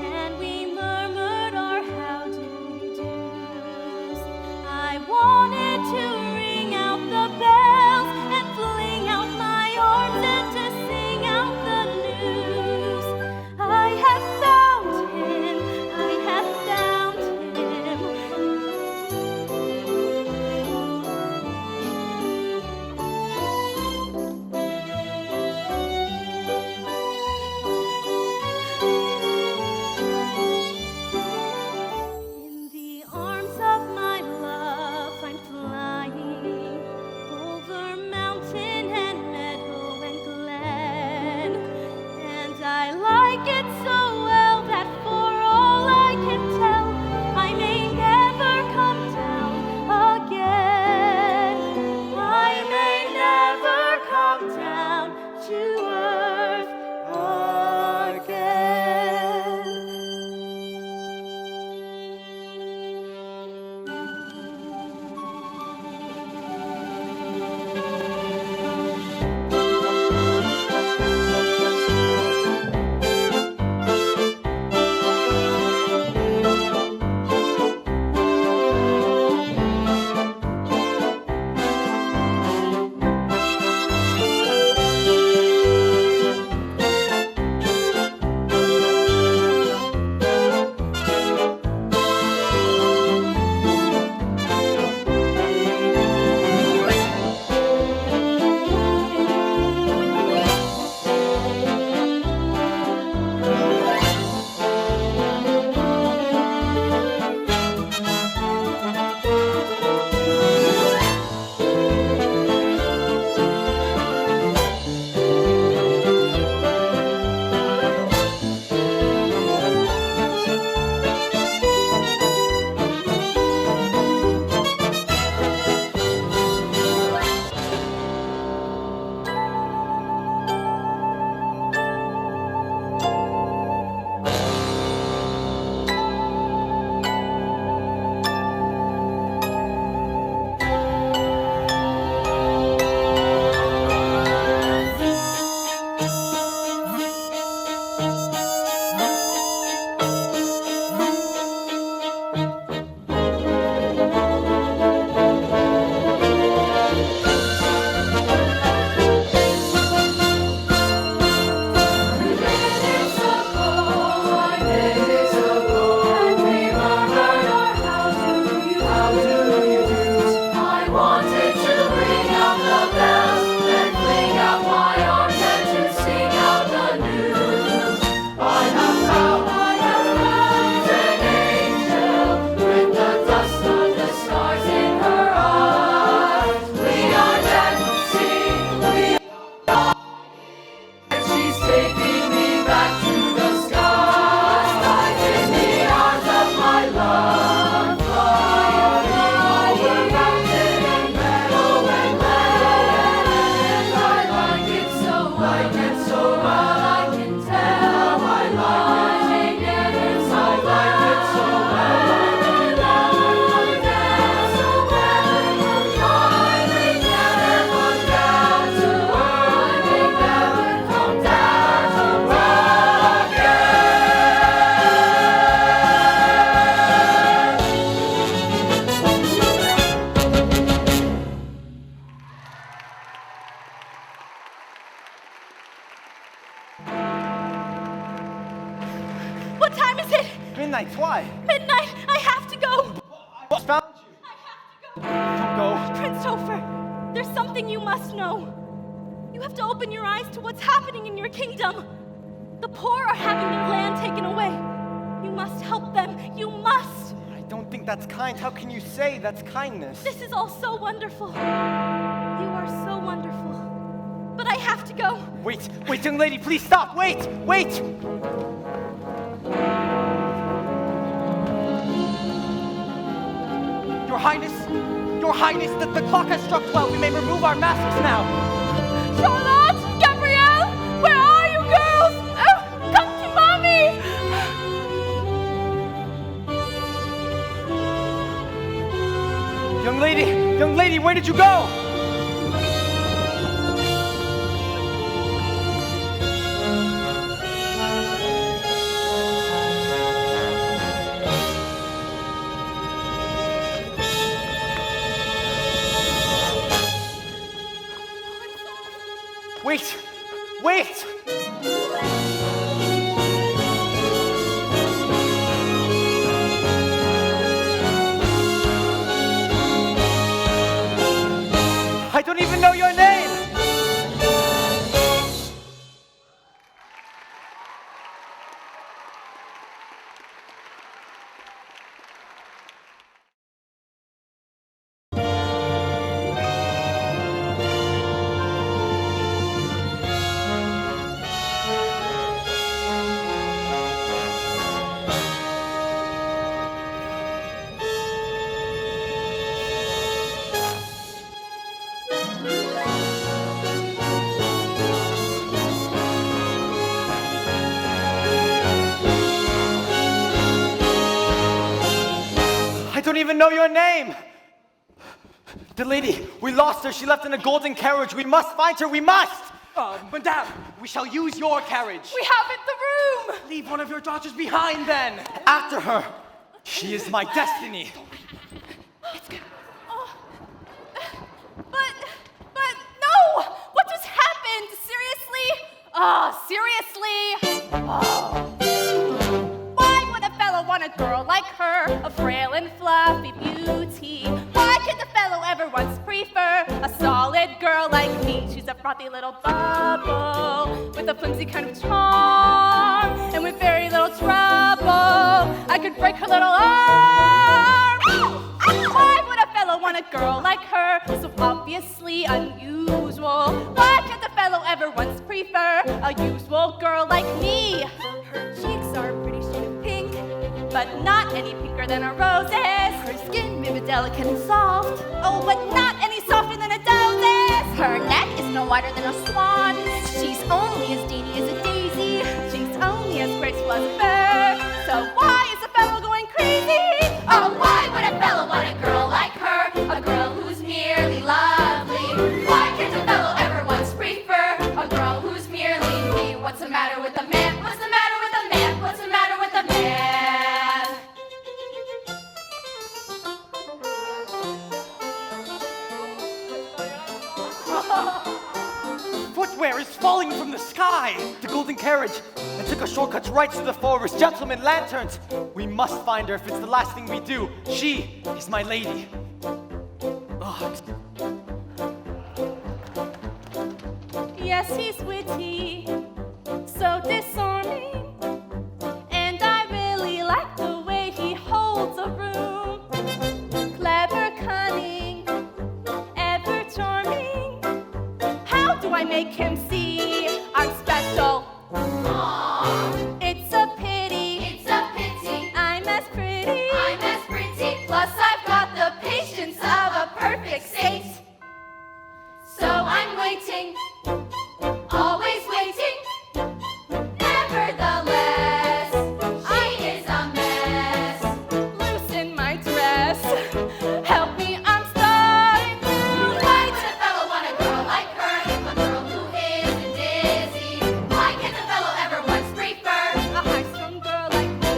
and we murmured our how do you do's. I wanted to ring out the bells and fling out my arms and to sing out the news. I have found him, I have found him. In the arms of my love, I'm flying over mountain and meadow and glen. And I like it so well that for all I can tell, I may never come down again. I may never come down to earth again. What time is it? Midnight, why? Midnight. I have to go. I found you. I have to go. Don't go. Prince Topher, there's something you must know. You have to open your eyes to what's happening in your kingdom. The poor are having their land taken away. You must help them. You must. I don't think that's kind. How can you say that's kindness? This is all so wonderful. You are so wonderful. But I have to go. Wait, young lady, please stop. Wait. Your Highness, the clock has struck 12. We may remove our masks now. Charlotte! Gabrielle! Where are you girls? Oh, come to mommy! Young lady, where did you go? Wait! I don't even know your name! I don't even know your name! The lady, we lost her. She left in a golden carriage. We must find her, we must! Madame, we shall use your carriage. We haven't the room! Leave one of your daughters behind then. After her! She is my destiny! But no! What just happened? Seriously? Seriously? Why would a fellow want a girl like her? A frail and fluffy beauty. Why could the fellow ever once prefer a solid girl like me? She's a frothy little bubble with a flimsy kind of charm, and with very little trouble, I could break her little arm. Why would a fellow want a girl like her, so obviously unusual? Why could the fellow ever once prefer a usual girl like me? Her cheeks are a pretty shade of pink, but not any pinker than a rose's. Her skin may be delicate and soft, oh, but not any softer than a dose's. Her neck is no wider than a swan. She's only as dainty as a daisy. She's only as graceful as a bird. So why is a fellow going crazy? Oh, why would a fellow want a girl like her? A girl who's merely lovely. Why can't a fellow ever once prefer a girl who's merely me? What's the matter with the man? What's the matter with the man? What's the matter with the man? Footwear is falling from the sky! The golden carriage! And took a shortcut right to the forest. Gentlemen, lanterns! We must find her if it's the last thing we do. She is my lady. Yes, he's witty, so disarming, and I really like the way he holds a room. Clever, cunning, ever charming. How do I make him see I'm special? It's a pity. It's a pity. I'm as pretty. I'm as pretty. Plus I've got the patience of a perfect saint. So I'm waiting, always waiting. Nevertheless, she is a mess. Loosen my dress. Help me, I'm starting to Why would a fellow want a girl like her? A girl who isn't dizzy. Why can't a fellow ever once prefer a high-strung girl like me.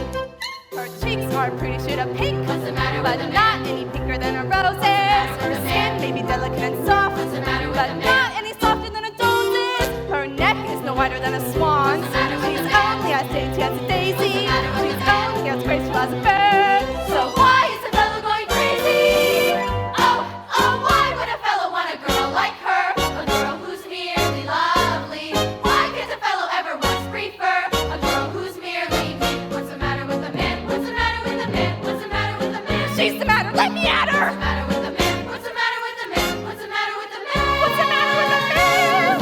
Her cheeks are a pretty shade of pink, What's the matter with but the man? not any pinker than a rose's. Her skin may be delicate and soft, What's the matter with but the man? not any softer than a dose's. Her neck is no wider than a swan's. What's the matter with She's the man? only as dainty as a daisy. matter with She's the man? only as graceful as a bird. So why is a fellow going crazy? Oh, why would a fellow want a girl like her? A girl who's merely lovely. Why can't a fellow ever once prefer a girl who's merely me? What's the matter with the man? What's the matter with the man? What's the matter with the man? my theater! What's the matter with the man? What's the matter with the man? What's the matter with the man? What's the matter with the man?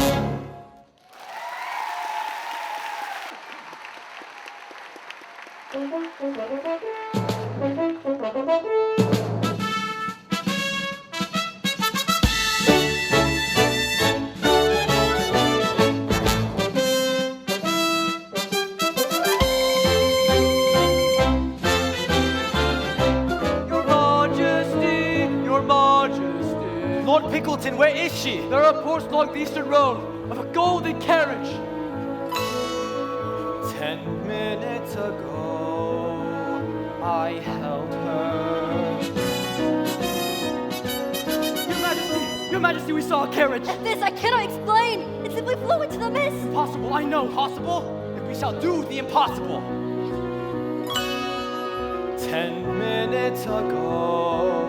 Your Majesty, Your Majesty. Lord Pickleton, where is she? There are posts along the eastern road of a golden carriage. 10 minutes ago, I held her. Your Majesty, we saw a carriage. This I cannot explain. It simply flew into the mist. Impossible, I know. Possible? Then we shall do the impossible. 10 minutes ago,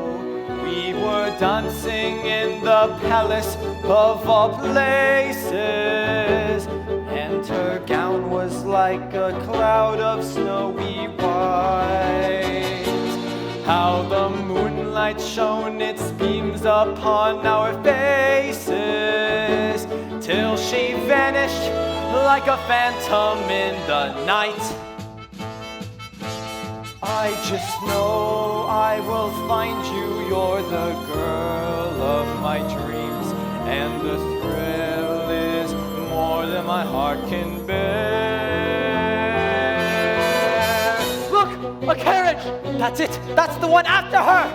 we were dancing in the palace of all places, and her gown was like a cloud of snowy white. How the moonlight shone its beams upon our faces, till she vanished like a phantom in the night. I just know I will find you. You're the girl of my dreams, and the thrill is more than my heart can bear. Look, a carriage. That's it. That's the one after her.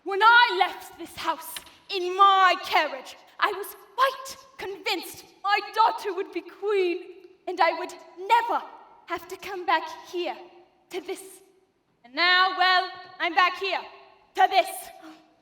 When I left this house in my carriage, I was quite convinced my daughter would be queen, and I would never have to come back here to this. And now, well, I'm back here to this.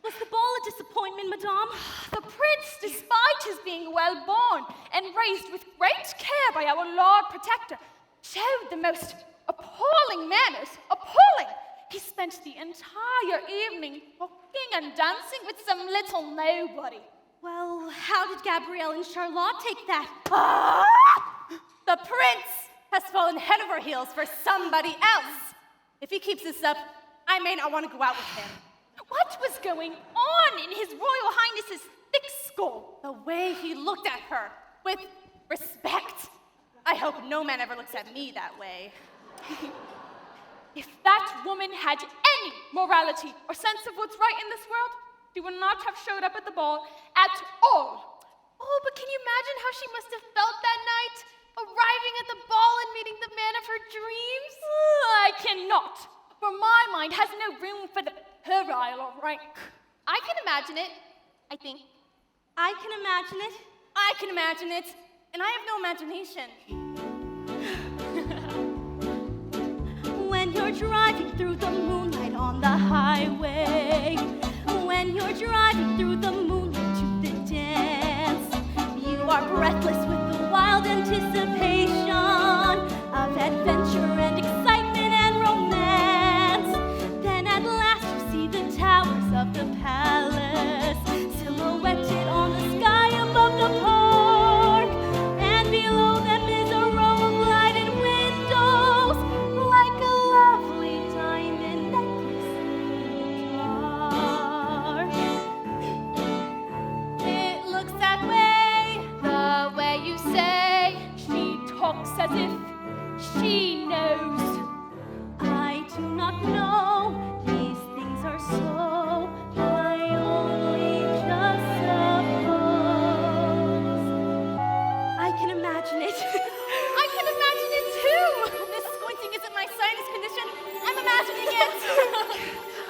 Was the ball a disappointment, madame? The prince, despite his being well born and raised with great care by our Lord Protector, showed the most appalling manners. Appalling! He spent the entire evening talking and dancing with some little nobody. Well, how did Gabrielle and Charlotte take that? The prince has fallen head over heels for somebody else. If he keeps this up, I may not want to go out with him. What was going on in His Royal Highness's thick skull? The way he looked at her, with respect. I hope no man ever looks at me that way. If that woman had any morality or sense of what's right in this world, she would not have showed up at the ball at all. Oh, but can you imagine how she must have felt that night? Arriving at the ball and meeting the man of her dreams? I cannot, for my mind has no room for the puerile or rank. I can imagine it, I think. I can imagine it. I can imagine it, and I have no imagination. When you're driving through the moonlight on the highway, when you're driving through the moonlight to the dance, you are breathless with the wild anticipation of adventure and excitement and romance. Then at last you see the towers of the palace silhouetted on the sky above the park, and below them is a row of lighted windows like a lovely diamond necklace in the dark. It looks that way. The way you say, She talks as if she knows. I do not know, these things are so, I only just suppose. I can imagine it. I can imagine it too. This squinting isn't my sinus condition. I'm imagining it.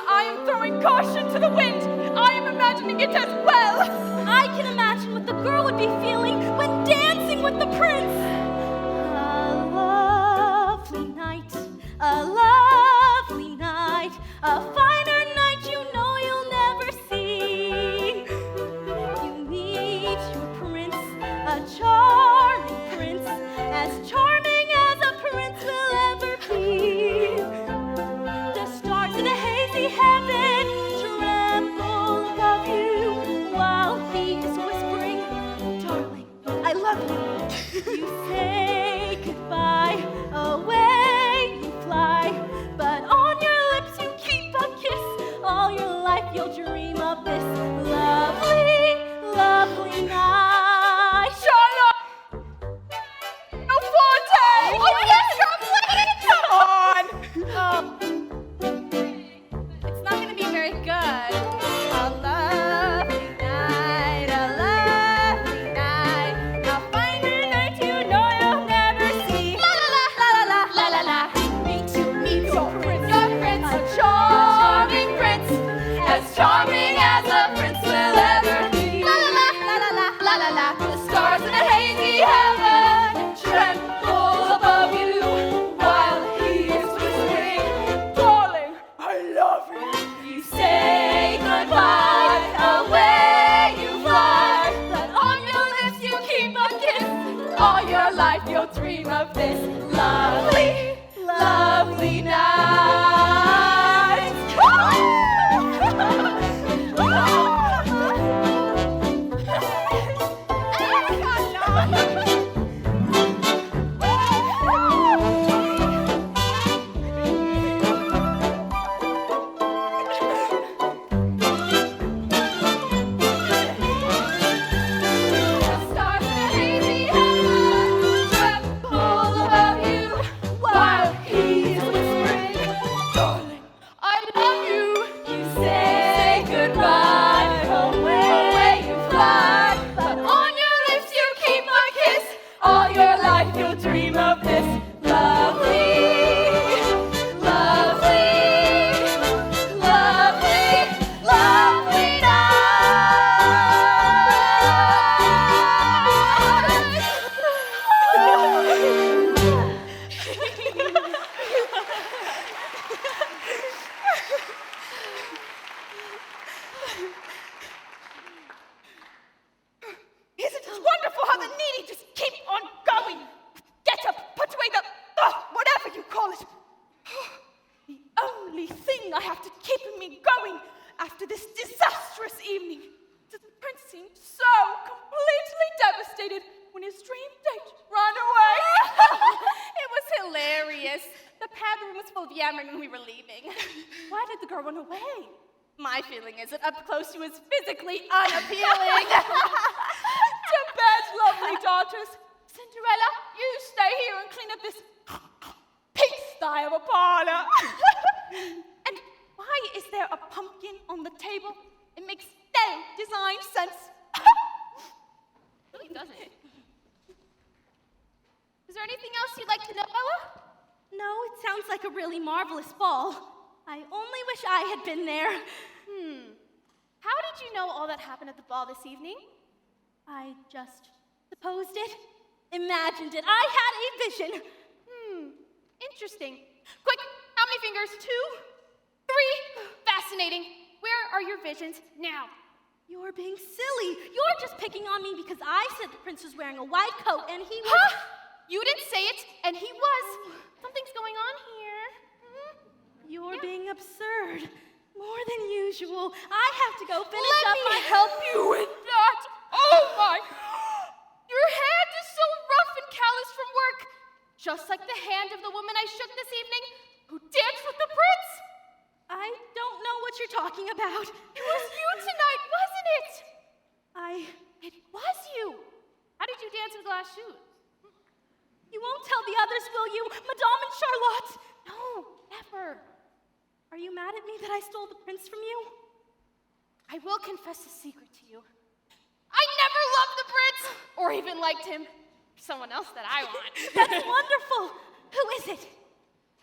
I am throwing caution to the wind. I am imagining it as well. I can imagine what the girl would be feeling when dancing with the prince. A lovely night, a finer night you know you'll never see. You meet your prince, a charming prince, as charming as a prince will ever be. The stars in a hazy heaven tremble above you while he is whispering, "Darling, I love you." You only thing I have to keep me going after this disastrous evening. The prince seemed so completely devastated when his dream date ran away. It was hilarious. The pad room was full of yammering when we were leaving. Why did the girl run away? My feeling is that up close she was physically unappealing. To bed, lovely daughters. Cinderella, you stay here and clean up this pigsty of a parlor. And why is there a pumpkin on the table? It makes no design sense. Really doesn't. Is there anything else you'd like to know, Bella? No, it sounds like a really marvelous ball. I only wish I had been there. How did you know all that happened at the ball this evening? I just supposed it, imagined it. I had a vision. Interesting. Quick, how many fingers? 2, 3. Fascinating. Where are your visions now? You're being silly. You're just picking on me because I said the prince was wearing a white coat and he was... Huh? You didn't say it, and he was. Something's going on here. You're being absurd. More than usual. I have to go finish Let up me my... help you with that. Oh my. Your hand is so rough and calloused from work. Just like the hand of the woman I shook this evening who danced with the prince. I don't know what you're talking about. It was you tonight, wasn't it? It was you. How did you dance with glass shoes? You won't tell the others, will you? Madame and Charlotte! No, never. Are you mad at me that I stole the prince from you? I will confess a secret to you. I never loved the prince, or even liked him. Someone else that I want. That's wonderful. Who is it?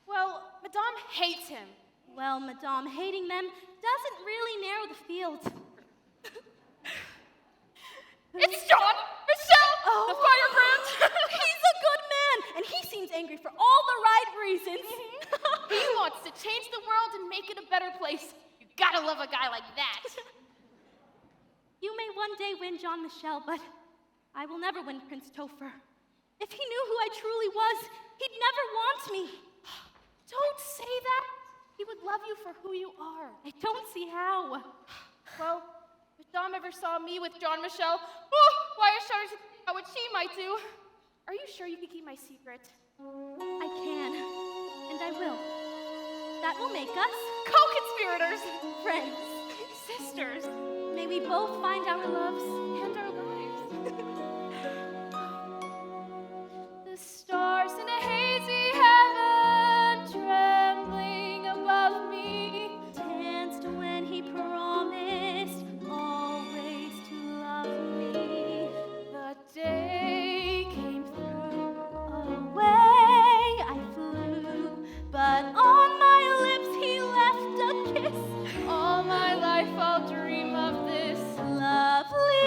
Well, Madame hates him. Well, Madame hating them doesn't really narrow the field. It's John Michel, the firebrand. He's a good man, and he seems angry for all the right reasons. He wants to change the world and make it a better place. You gotta love a guy like that. You may one day win John Michel, but I will never win Prince Topher. If he knew who I truly was, he'd never want me. Don't say that. He would love you for who you are. I don't see how. Well, if Dom ever saw me with John Michel, why I shudder to think about what she might do. Are you sure you can keep my secret? I can, and I will. That will make us co-conspirators, friends, sisters. May we both find our loves and our lives. The stars in a hazy heaven trembling above me danced when he promised always to love me. The day came through. Away I flew, but on my lips he left a kiss. All my life I'll dream of this Lovely,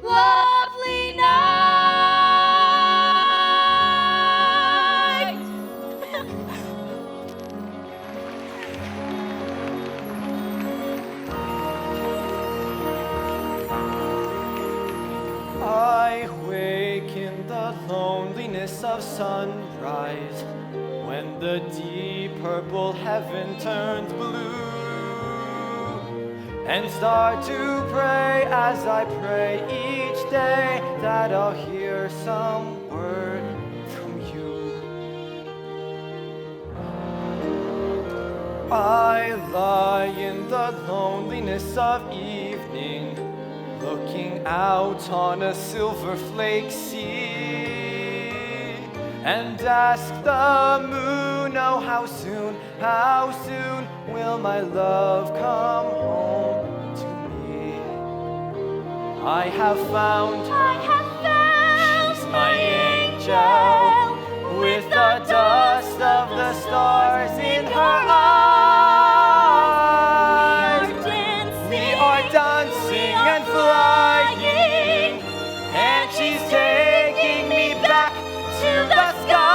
lovely night. I wake in the loneliness of sunrise, when the deep purple heaven turns blue, and start to pray as I pray each day that I'll hear some word from you. I lie in the loneliness of evening, looking out on a silver flake sea, and ask the moon, oh how soon will my love come home to me? I have found she's my angel, with the dust of the stars in her eyes. We are dancing and flying, and she's taking me back to the skies.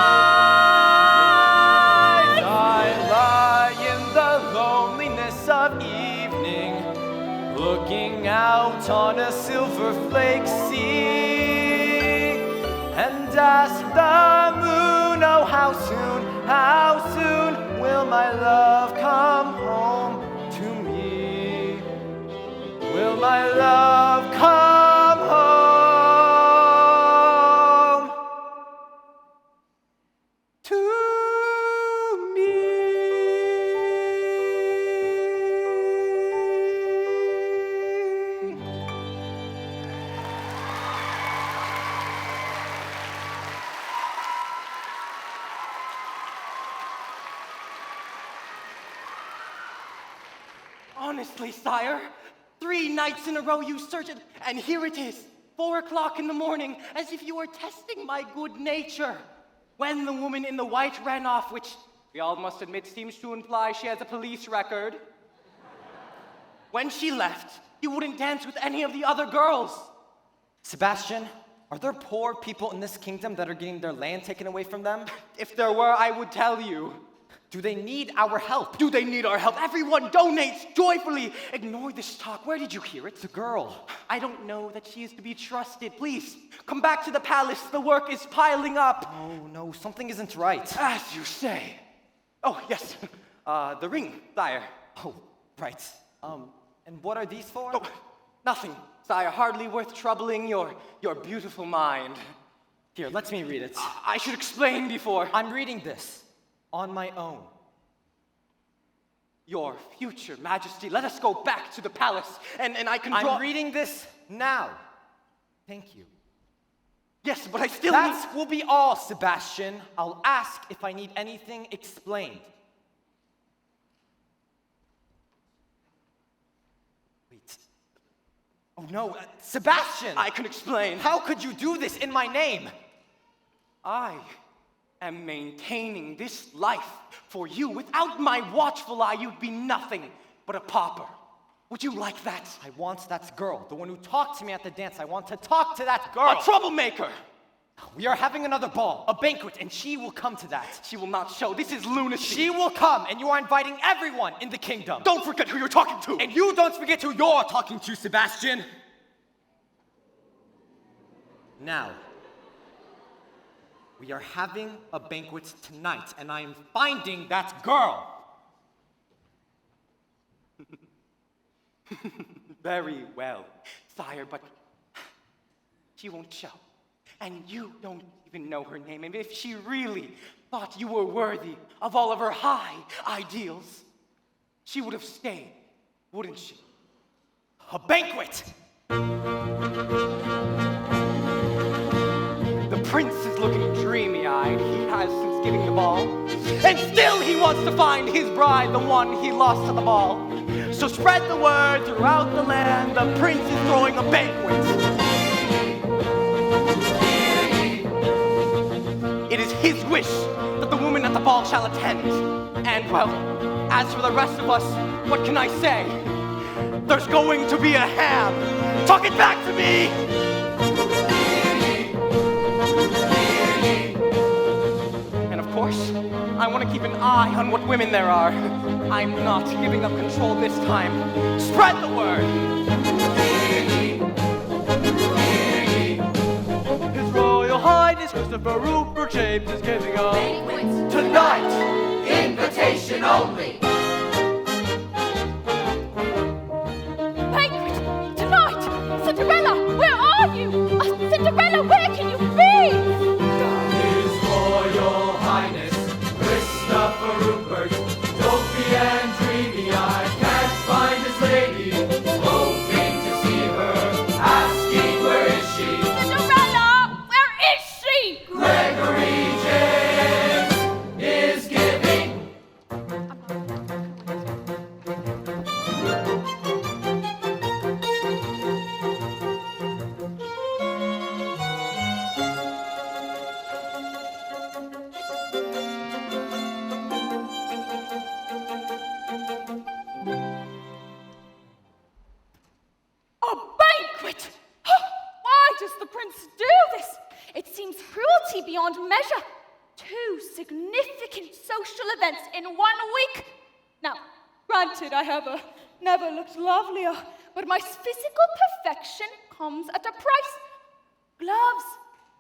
I lie in the loneliness of evening, looking out on a silver flake sea, and ask the moon, soon will my love come home to me? Will my love come home to me? Honestly, sire, 3 nights in a row you search it, and here it is, 4 o'clock in the morning, as if you were testing my good nature. When the woman in the white ran off, which we all must admit seems to imply she has a police record. When she left, you wouldn't dance with any of the other girls. Sebastian, are there poor people in this kingdom that are getting their land taken away from them? If there were, I would tell you. Do they need our help? Do they need our help? Everyone donates joyfully. Ignore this talk. Where did you hear it? The girl. I don't know that she is to be trusted. Please, come back to the palace. The work is piling up. Oh, no, something isn't right. As you say. Oh, yes. The ring, sire. Oh, right. And what are these for? Oh, nothing, sire. Hardly worth troubling your beautiful mind. Here, let me read it. I should explain before. I'm reading this on my own. Your future majesty, let us go back to the palace, and I can draw... I'm reading this now. Thank you. Yes, but I still That will be all, Sebastian. I'll ask if I need anything explained. Wait. Oh no, Sebastian! I can explain. How could you do this in my name? I am maintaining this life for you. Without my watchful eye, you'd be nothing but a pauper. Would you like that? I want that girl, the one who talked to me at the dance. I want to talk to that girl. A troublemaker! We are having another ball, a banquet, and she will come to that. She will not show. This is lunacy. She will come, and you are inviting everyone in the kingdom. Don't forget who you're talking to. And you don't forget who you're talking to, Sebastian. Now, we are having a banquet tonight, and I am finding that girl. Very well, sire, but she won't show. And you don't even know her name. And if she really thought you were worthy of all of her high ideals, she would have stayed, wouldn't she? A banquet! The prince is looking dreamy-eyed. He has since giving the ball. And still he wants to find his bride, the one he lost at the ball. So spread the word throughout the land. The prince is throwing a banquet. It is his wish that the woman at the ball shall attend. And, well, as for the rest of us, what can I say? There's going to be a ham. Talk it back to me! And of course, I want to keep an eye on what women there are. I'm not giving up control this time. Spread the word! His Royal Highness Christopher Rupert James is giving a Banquet tonight. Invitation only. Banquet! Tonight! Cinderella, where are you? Cinderella, where can you be? His Royal Highness Christopher Rupert, dopey and dreamy, I can't find his lady. Hoping to see her, asking where is she? Cinderella, where is she? Gregory James is giving. A banquet! Why does the prince do this? It seems cruelty beyond measure. 2 significant social events in 1 week. Now, granted, I have never looked lovelier, but my physical perfection comes at a price. Gloves,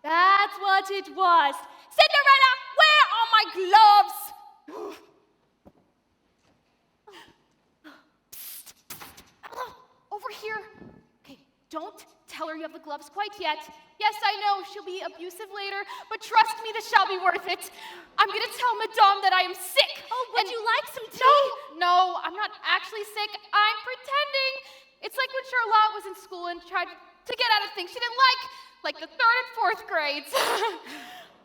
that's what it was. Cinderella, where are my my gloves! Over here. Okay, don't tell her you have the gloves quite yet. Yes, I know she'll be abusive later, but trust me, this shall be worth it. I'm gonna tell Madame that I am sick. Oh, would you like some tea? No, I'm not actually sick. I'm pretending. It's like when Charlotte was in school and tried to get out of things she didn't like the 3rd and 4th grades.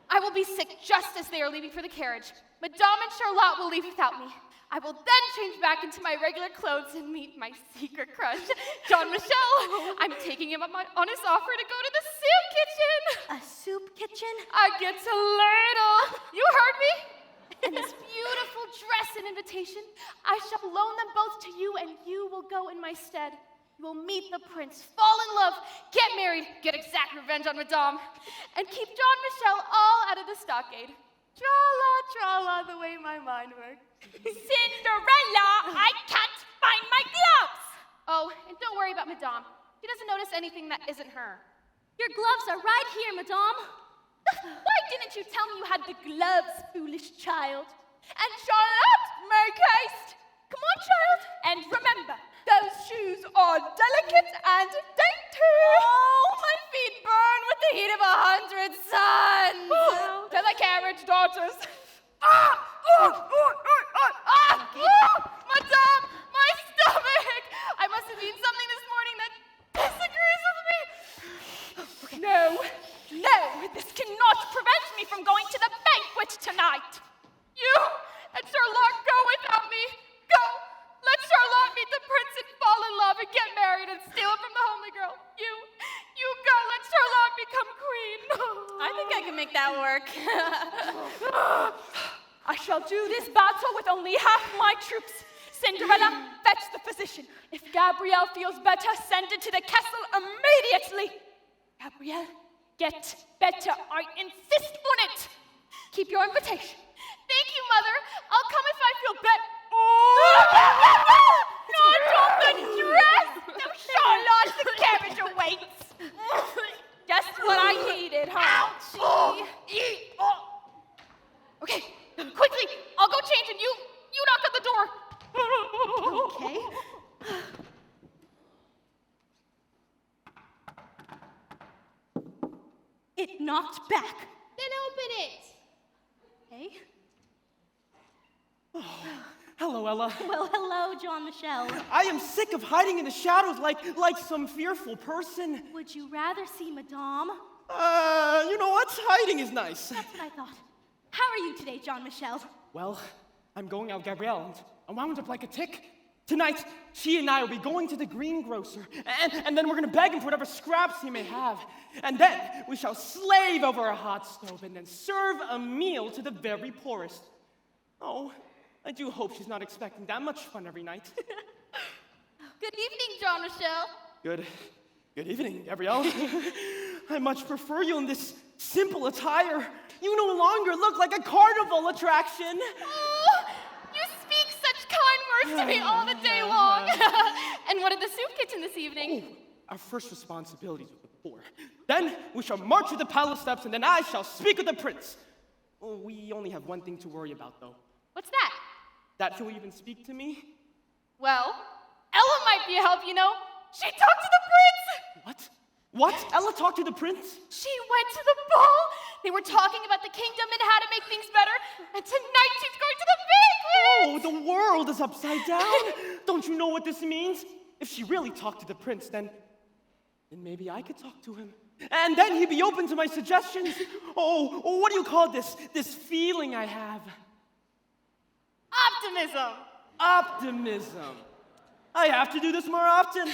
I will be sick just as they are leaving for the carriage. Madame and Charlotte will leave without me. I will then change back into my regular clothes and meet my secret crush, John Michel. I'm taking him up on his offer to go to the soup kitchen. A soup kitchen? I get a ladle. You heard me? And this beautiful dress and invitation, I shall loan them both to you, and you will go in my stead. You will meet the prince, fall in love, get married, get exact revenge on Madame, and keep John Michel all out of the stockade. Tra-la, tra-la, the way my mind works. Cinderella, I can't find my gloves! Oh, and don't worry about Madame. She doesn't notice anything that isn't her. Your gloves are right here, Madame. Why didn't you tell me you had the gloves, foolish child? And Charlotte, make haste! Come on, child, and remember, those shoes are delicate and dainty. Oh, my feet burn with the heat of 100 suns. To the carriage, daughters. Madame, my stomach! I must have eaten something this morning that disagrees with me. No, this cannot prevent me from going to the banquet tonight. You and Charlotte go without me. Go. Let Charlotte meet the prince and fall in love and get married and steal it from the homely girl. You go. Let Charlotte become queen. I think I can make that work. I shall do this battle with only half my troops. Cinderella, fetch the physician. If Gabrielle feels better, send it to the castle immediately. Gabrielle, get better. I insist on it. Keep your invitation. Thank you, Mother. I'll come if I feel better. Not on the dress! No, Charlotte, the carriage awaits. Just what I needed, huh? Ouchie. Okay, quickly. I'll go change and you knock on the door. Okay. It knocked back. Then open it. Okay. Hello, Ella. Well, hello, John Michel. I am sick of hiding in the shadows like some fearful person. Would you rather see Madame? You know what? Hiding is nice. That's what I thought. How are you today, John Michel? Well, I'm going out with Gabrielle, and I wound up like a tick. Tonight, she and I will be going to the greengrocer, and then we're gonna beg him for whatever scraps he may have. And then we shall slave over a hot stove and then serve a meal to the very poorest. Oh, I do hope she's not expecting that much fun every night. Good evening, John Michel. Good evening, Gabrielle. I much prefer you in this simple attire. You no longer look like a carnival attraction. Oh, you speak such kind words to me all the day long. And what at the soup kitchen this evening? Oh, our first responsibilities with the poor. Then we shall march to the palace steps, and then I shall speak with the prince. Oh, we only have one thing to worry about, though. What's that? That he'll even speak to me? Well, Ella might be a help, you know. She talked to the prince. What? Ella talked to the prince? She went to the ball. They were talking about the kingdom and how to make things better. And tonight she's going to the banquet. Oh, the world is upside down. Don't you know what this means? If she really talked to the prince, then maybe I could talk to him. And then he'd be open to my suggestions. Oh, what do you call this feeling I have? Optimism. I have to do this more often.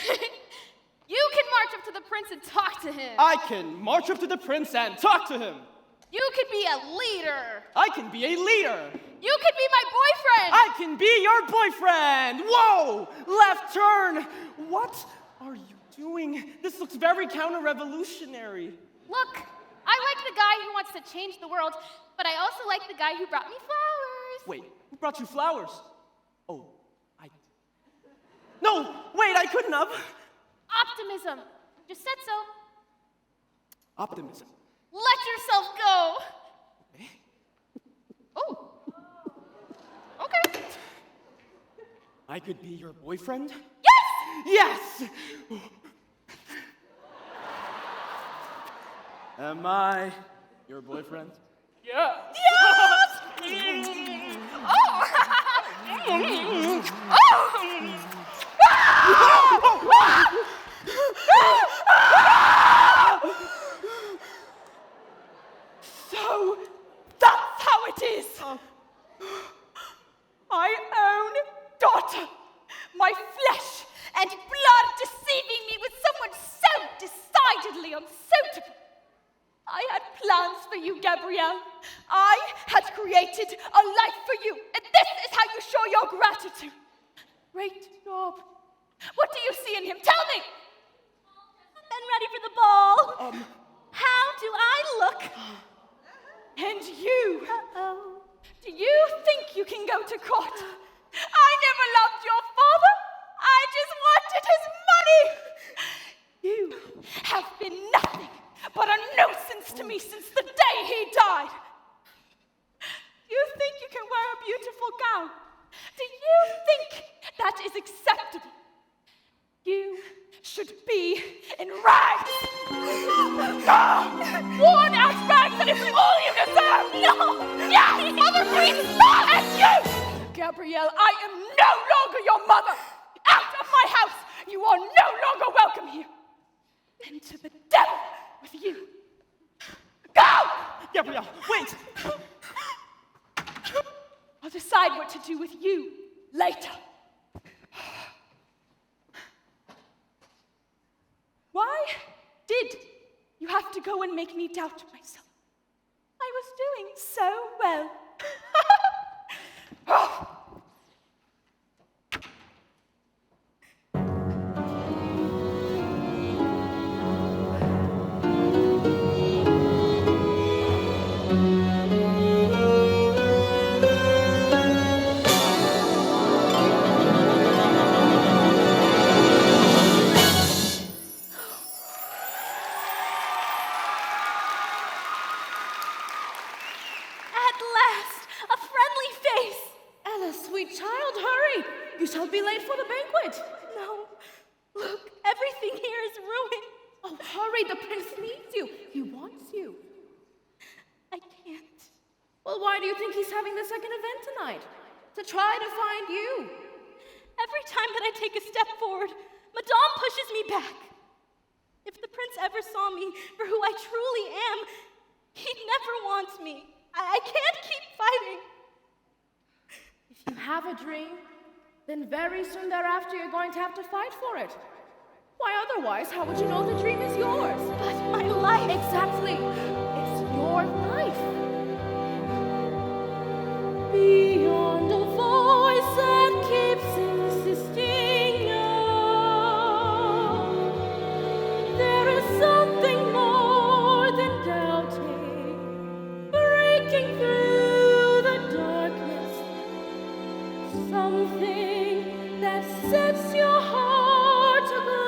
You can march up to the prince and talk to him. I can march up to the prince and talk to him. You could be a leader. I can be a leader. You could be my boyfriend. I can be your boyfriend. Whoa! Left turn. What are you doing? This looks very counter-revolutionary. Look, I like the guy who wants to change the world, but I also like the guy who brought me flowers. Wait, who brought you flowers? Oh, No, wait, I couldn't have. Optimism. Just said so. Optimism. Let yourself go. Oh. Okay. I could be your boyfriend? Yes! Yes! Am I your boyfriend? Yes! Oh! So that's how it is. My own daughter, my flesh and blood deceiving me with someone so decidedly unsuitable. I had plans for you, Gabrielle. I had created a life for you, and this is how you show your gratitude. Great job. What do you see in him? Tell me! I'm ready for the ball. How do I look? And you? Uh-oh. Do you think you can go to court? I never loved your father. I just wanted his money. You have been nothing but a nuisance to me since the day he died. Do you think you can wear a beautiful gown? Do you think that is acceptable? You should be in rags. Worn out rags, and it's all you deserve. No! Yes! Mother, please stop! And you! Gabrielle, I am no longer your mother. Out of my house! You are no longer welcome here. And to the devil with you. Go! Gabrielle, wait! I'll decide what to do with you later. Why did you have to go and make me doubt myself? I was doing so well. At last, a friendly face. Ella, sweet child, hurry! You shall be late for the banquet. No, look, everything here is ruined. Oh, hurry, the prince needs you. He wants you. I can't. Well, why do you think he's having the second event tonight? To try to find you. Every time that I take a step forward, Madame pushes me back. If the prince ever saw me for who I truly am, he'd never want me. I can't keep fighting. If you have a dream, then very soon thereafter you're going to have to fight for it. Why otherwise, how would you know the dream is yours? But my life... Exactly. It's your life. Beyond a voice that keeps insisting no, there is something more than doubting, breaking through the darkness, something that sets your heart aglow.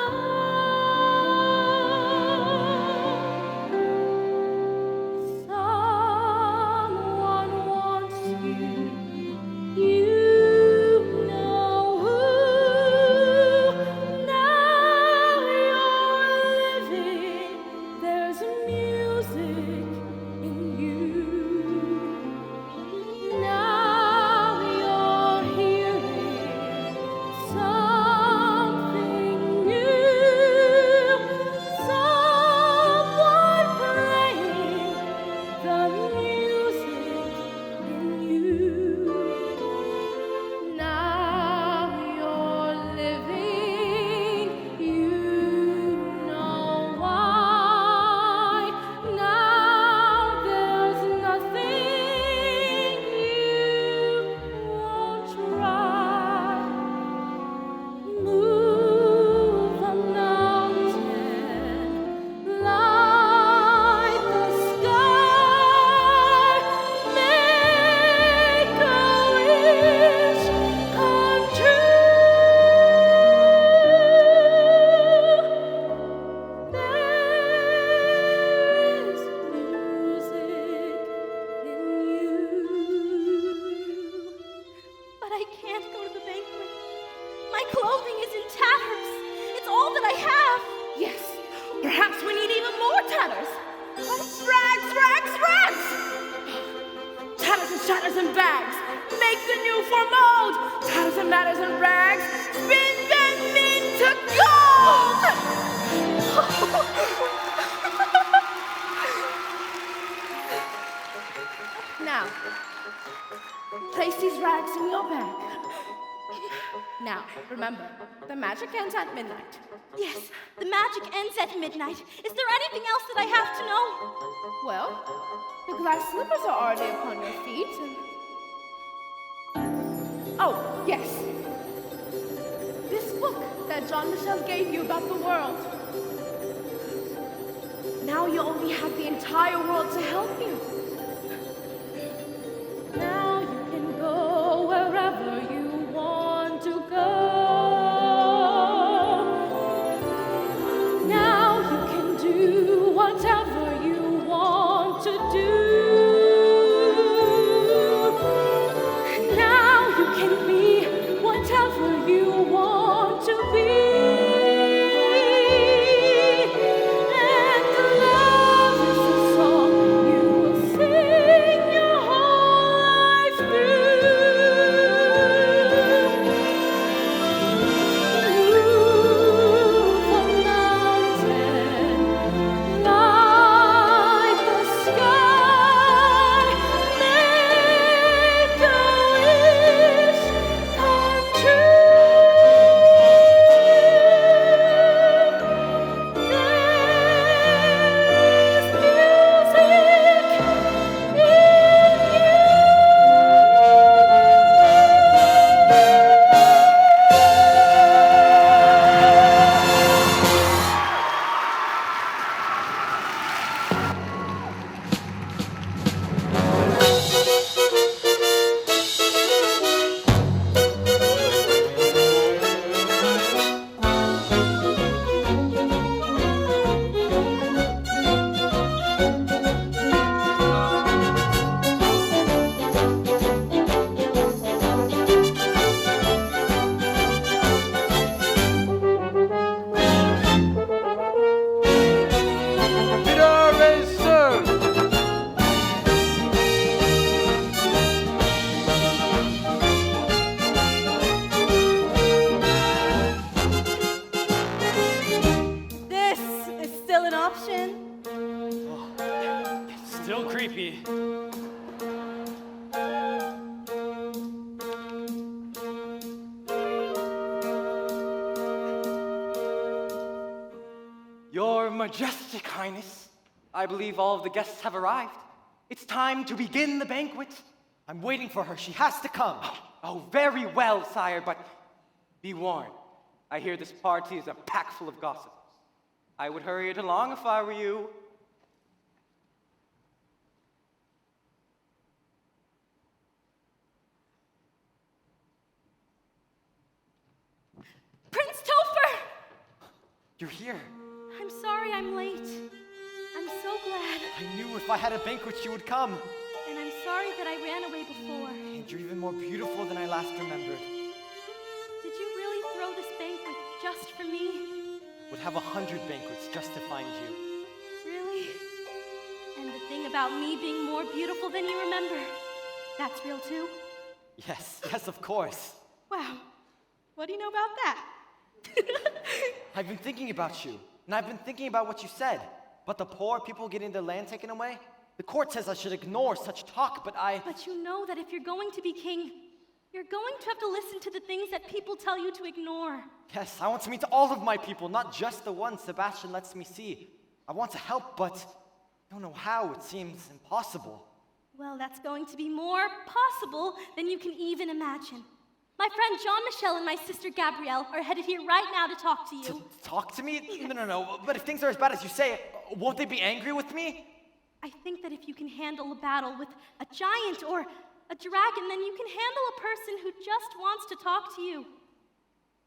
Someone wants you. You know who. Now you're living. There's music in you. Now you're hearing something I can't go to the banquet. My clothing is in tatters. It's all that I have. Yes, perhaps we need even more tatters. Rags, rags, rags! Tatters and shatters and bags, make the new form old. Tatters and matters and rags, spin them into gold! Now, place these rags in your bag. Now, remember, the magic ends at midnight. Yes, the magic ends at midnight. Is there anything else that I have to know? Well, the glass slippers are already upon your feet, and... Oh, yes. This book that Jean-Michel gave you about the world. Now you only have the entire world to help you. Now you can go wherever you want to go. Now you can do whatever you want to do. Now you can be whatever you want to be. And love is a song you will sing your whole life through. Move a mountain like the sky. Make a wish come true. This is still an option. Still creepy. Your Majestic Highness, I believe all of the guests have arrived. It's time to begin the banquet. I'm waiting for her. She has to come. Oh, very well, sire, but be warned. I hear this party is a pack full of gossip. I would hurry it along if I were you. Prince Topher! You're here. I'm sorry I'm late. I'm so glad. I knew if I had a banquet, you would come. And I'm sorry that I ran away before. And you're even more beautiful than I last remembered. Did you really throw this banquet just for me? Would have 100 banquets just to find you. Really? And the thing about me being more beautiful than you remember, that's real too? Yes, yes, of course. Wow. What do you know about that? I've been thinking about you, and I've been thinking about what you said. But the poor people getting their land taken away? The court says I should ignore such talk, but But you know that if you're going to be king, you're going to have to listen to the things that people tell you to ignore. Yes, I want to meet all of my people, not just the ones Sebastian lets me see. I want to help, but I don't know how. It seems impossible. Well, that's going to be more possible than you can even imagine. My friend Jean-Michel and my sister Gabrielle are headed here right now to talk to you. To talk to me? No. But if things are as bad as you say, won't they be angry with me? I think that if you can handle a battle with a giant or a dragon, then you can handle a person who just wants to talk to you.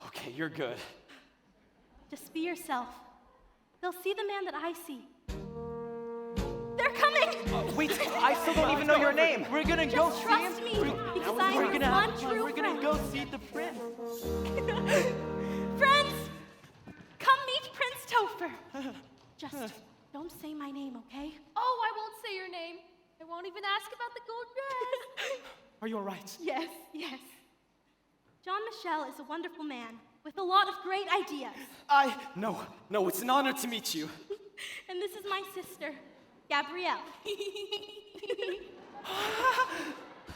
Okay, you're good. Just be yourself. They'll see the man that I see. They're coming! Wait, I still don't even know your name. We're gonna Just trust me, because I'm gonna have one fun. true We're gonna friend. go see the prince. Friends, come meet Prince Topher. Just don't say my name, okay? Oh, I won't say your name. I won't even ask about the gold dress. Are you all right? Yes, yes. John Michel is a wonderful man with a lot of great ideas. No, it's an honor to meet you. And this is my sister, Gabrielle.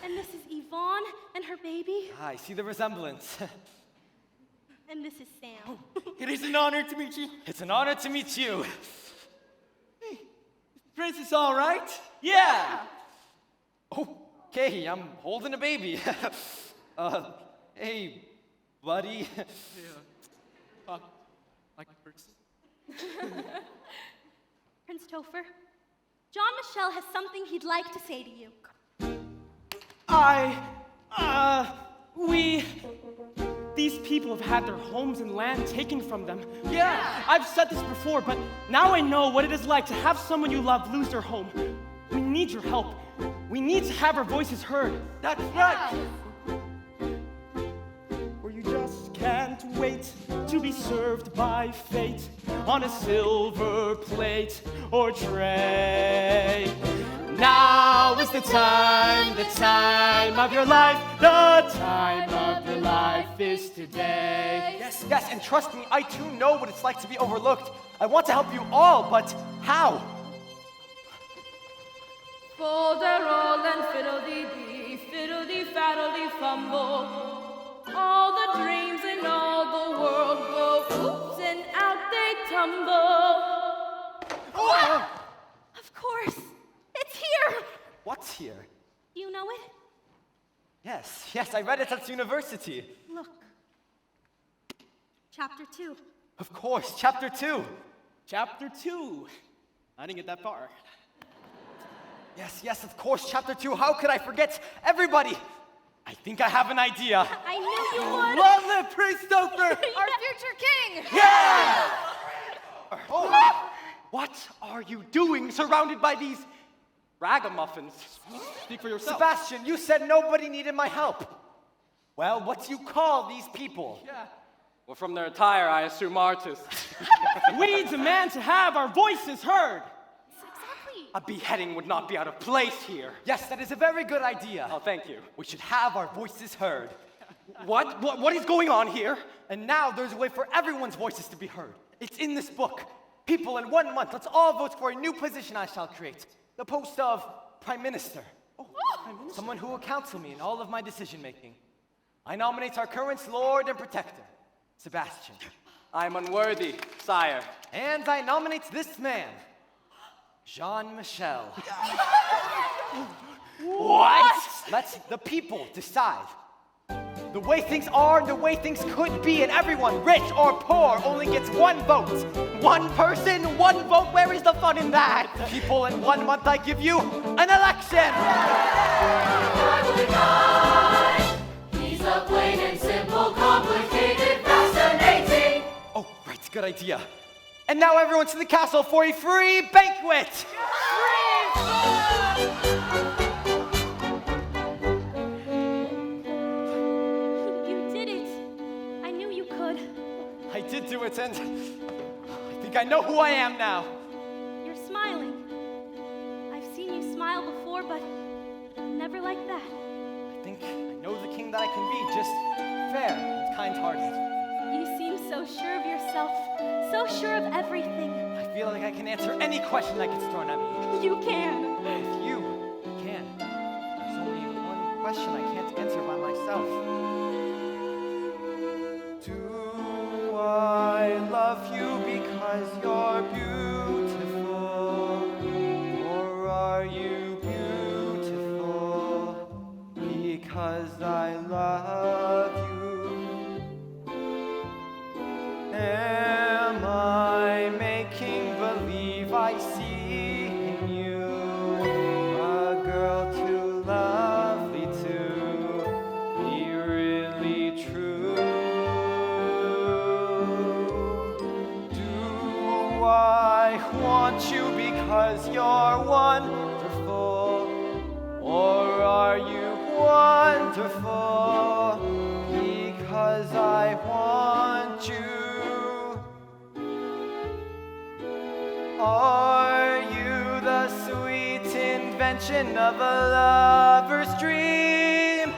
And this is Yvonne and her baby. I see the resemblance. And this is Sam. It is an honor to meet you. It's an honor to meet you. Prince is all right? Yeah. Okay, I'm holding a baby. Hey, buddy. Like a person? Prince Topher, John Michel has something he'd like to say to you. These people have had their homes and land taken from them. Yeah, I've said this before, but now I know what it is like to have someone you love lose their home. We need your help. We need to have our voices heard. That's right. Or you just can't wait to be served by fate on a silver plate or tray. Now is the time of your life, the time of your life is today. Yes, and trust me, I too know what it's like to be overlooked. I want to help you all, but how? Folderol and fiddle-dee-dee, fiddle-dee-faddle-dee-fumble. All the dreams in all the world go oops and out they tumble. Of course, it's here. What's here? Do you know it? Yes, I read it at university. Look. Chapter 2. Of course, chapter 2. Chapter 2. I didn't get that far. Yes, of course, chapter 2. How could I forget? Everybody, I think I have an idea. I knew you would. Love it, Prince Topher. Our future king. Yeah! What are you doing surrounded by these Ragamuffins. Speak for yourself. Sebastian, you said nobody needed my help. Well, what do you call these people? Well, from their attire, I assume artists. We demand to have our voices heard. Exactly. A beheading would not be out of place here. Yes, that is a very good idea. Oh, thank you. We should have our voices heard. What is going on here? And now there's a way for everyone's voices to be heard. It's in this book. People, in 1 month, let's all vote for a new position I shall create. The post of Prime Minister. Someone who will counsel me in all of my decision-making. I nominate our current Lord and Protector, Sebastian. I'm unworthy, sire. And I nominate this man, Jean Michel. What? Let the people decide. The way things are and the way things could be, and everyone, rich or poor, only gets one vote. One person, one vote. Where is the fun in that? People, in 1 month I give you an election. He's a plain and simple, complicated, fascinating. Oh, right, good idea. And now everyone to the castle for a free banquet. You did it. I knew you could. I did do it, and I think I know who I am now. You're smiling. I've seen you smile before, but never like that. I think I know the king that I can be, just fair and kind-hearted. You seem so sure of yourself, so sure of everything. I feel like I can answer any question that gets thrown at me. You can. If you can. There's only one question I can't answer by myself. Do I love you because you're beautiful? Or are you beautiful because I love you? Am I making believe I see in you a girl too lovely to be really true? Do I want you because you're wonderful? Or are you wonderful invention of a lover's dream?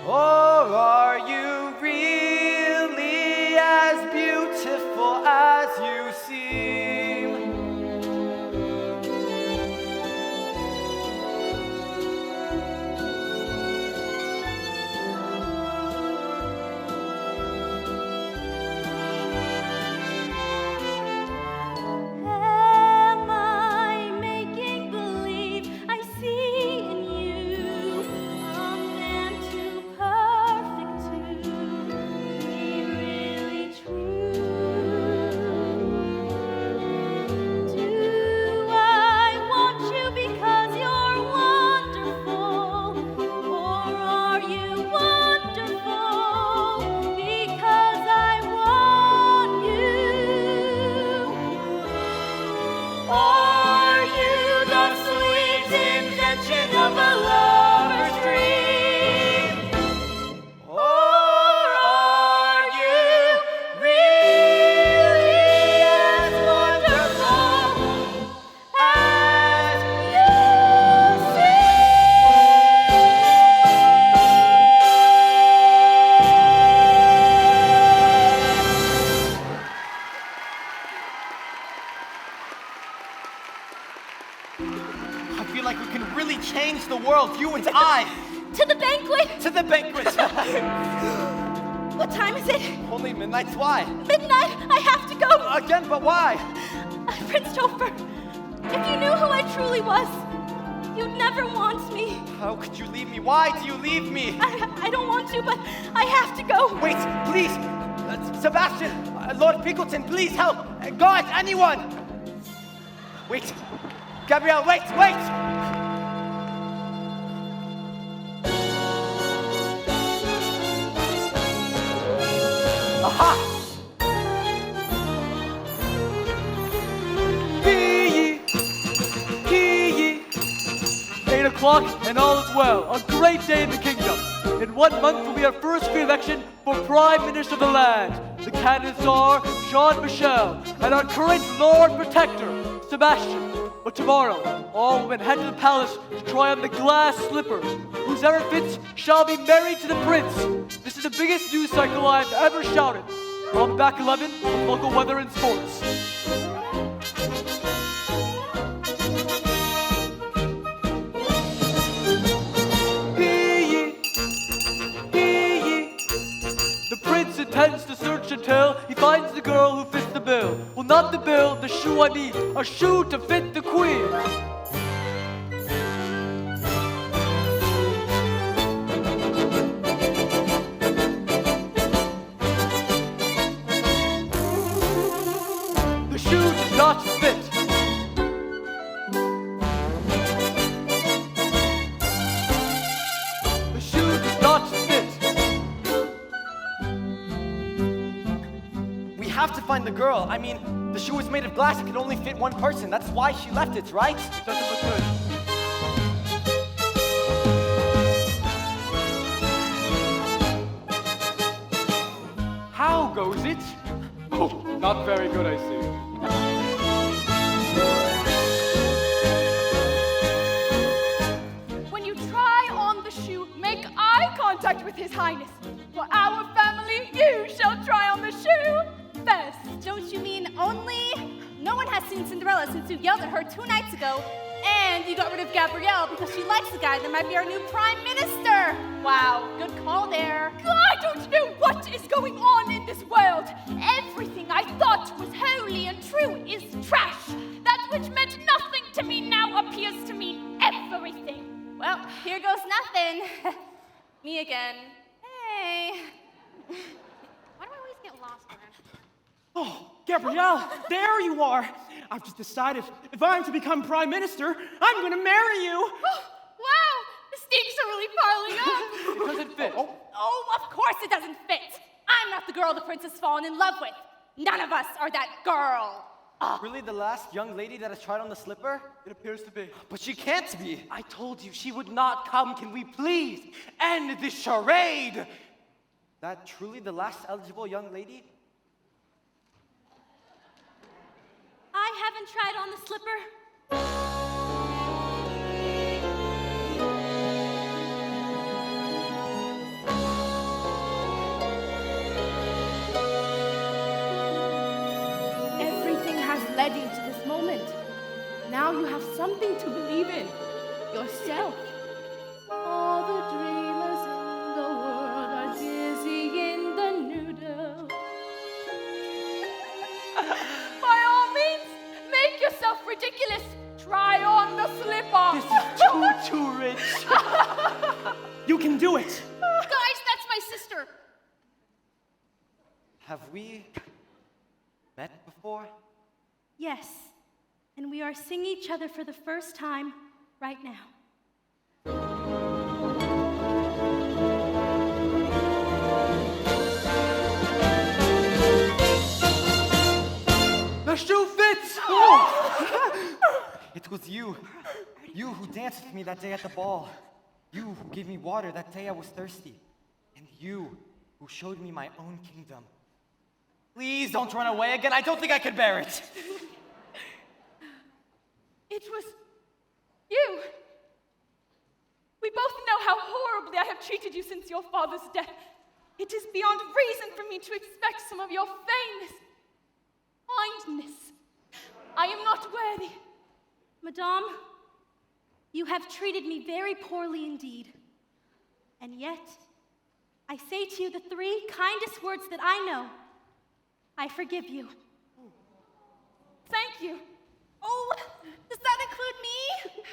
Or are you really as beautiful as you seem? Am I making believe I see in you a man too perfect to be really true? Do I want you because you're wonderful, or are you wonderful because I want you? Are you the sweet invention of a lover's dream? Or are you really as wonderful as you I feel like we can really change the world, you and I. To the banquet! To the banquet. What time is it? Only midnight. Why? Midnight! I have to go! Again, but why? Prince Topher, if you knew who I truly was, you'd never want me. How could you leave me? Why do you leave me? I don't want to, but I have to go. Wait, please. Sebastian, Lord Pickleton, please help. God, anyone. Wait. Gabrielle, wait, wait. Aha! Be ye, 8 o'clock and all is well. A great day in the kingdom. In 1 month will be our first free election for Prime Minister of the land. The candidates are Jean-Michel and our current Lord Protector, Sebastian. But tomorrow, all women head to the palace to try on the glass slipper. Whoever fits shall be married to the prince. This is the biggest news cycle I've ever shouted. I'll be back 11 with local weather and sports. The prince intends to search until he finds the girl who fits the bill. Well, not the bill, the shoe I mean. A shoe to fit the queen. The shoe does not fit. The shoe does not fit. We have to find the girl. I mean, the shoe is made of glass. It can only fit one person. That's why she left it, right? It doesn't look good. How goes it? Oh, not very good, I see. When you try on the shoe, make eye contact with His Highness. For our family, you shall try on the shoe first. Don't you mean only? No one has seen Cinderella since you yelled at her 2 nights ago. And you got rid of Gabrielle because she likes the guy that might be our new prime minister. Wow, good call there. I don't know what is going on in this world. Everything I thought was holy and true is trash. That which meant nothing to me now appears to mean everything. Well, here goes nothing. Me again. Hey. Why do I always get lost here? Oh, Gabrielle, there you are. I've just decided if I'm to become prime minister, I'm going to marry you. Wow, the stakes are really piling up. It doesn't fit. Oh, of course it doesn't fit. I'm not the girl the prince has fallen in love with. None of us are that girl. Really, the last young lady that has tried on the slipper? It appears to be. But she can't be. I told you she would not come. Can we please end this charade? That truly the last eligible young lady? I haven't tried on the slipper. now you have something to believe in. Yourself. All the dreamers in the world are busy in the noodle. By all means, make yourself ridiculous. Try on the slipper. This is too rich. You can do it. Guys, that's my sister. Have we met before? Yes, and we are seeing each other for the first time right now. The shoe fits! It was you. You who danced with me that day at the ball. You who gave me water that day I was thirsty. And you who showed me my own kingdom. Please don't run away again. I don't think I could bear it. It was you. We both know how horribly I have treated you since your father's death. It is beyond reason for me to expect some of your famous kindness. I am not worthy. Madame, you have treated me very poorly indeed. And yet, I say to you the three kindest words that I know. I forgive you. Thank you. Oh, does that include me?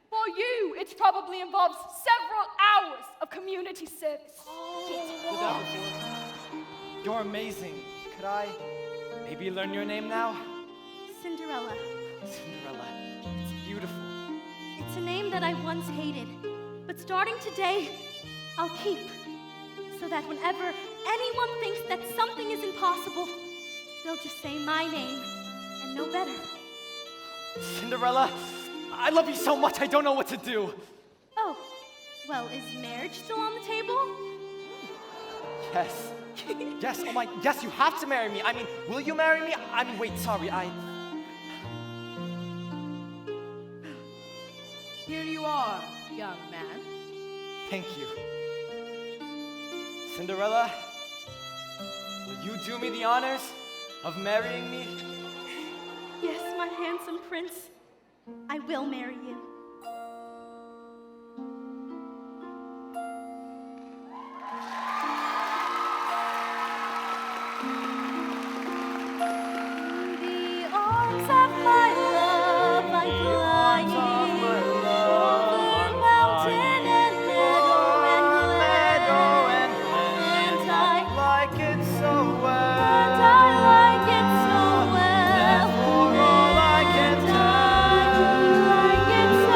For you, it probably involves several hours of community service. You're amazing. Could I maybe learn your name now? Cinderella. Cinderella. It's beautiful. It's a name that I once hated, but starting today, I'll keep. So that whenever anyone thinks that something is impossible, they'll just say my name and no better. Cinderella, I love you so much I don't know what to do. Oh, well, is marriage still on the table? Yes. Yes, oh my, yes, you have to marry me. I mean, will you marry me? I mean, wait, sorry, Here you are, young man. Thank you. Cinderella, will you do me the honors of marrying me? Yes, my handsome prince. I will marry you. The arms of my love I fly over mountain and meadow and glen, and I like it so well. and I like it so well. For all I can And I like it so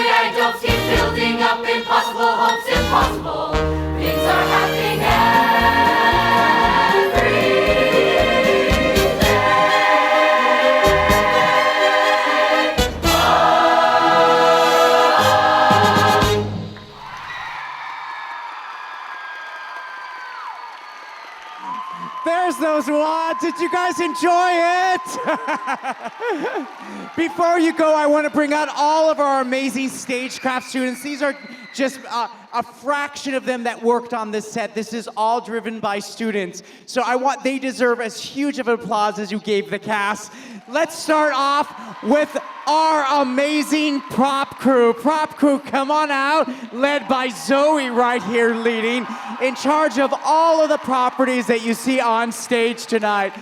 silly adults keep building up impossible hopes, impossible. Things are happening every day. There's those wads. Did you guys enjoy it? Before you go, I want to bring out all of our amazing stagecraft students. These are just a fraction of them that worked on this set. This is all driven by students. So they deserve as huge of an applause as you gave the cast. Let's start off with our amazing prop crew. Prop crew, come on out, led by Zoe right here leading, in charge of all of the properties that you see on stage tonight.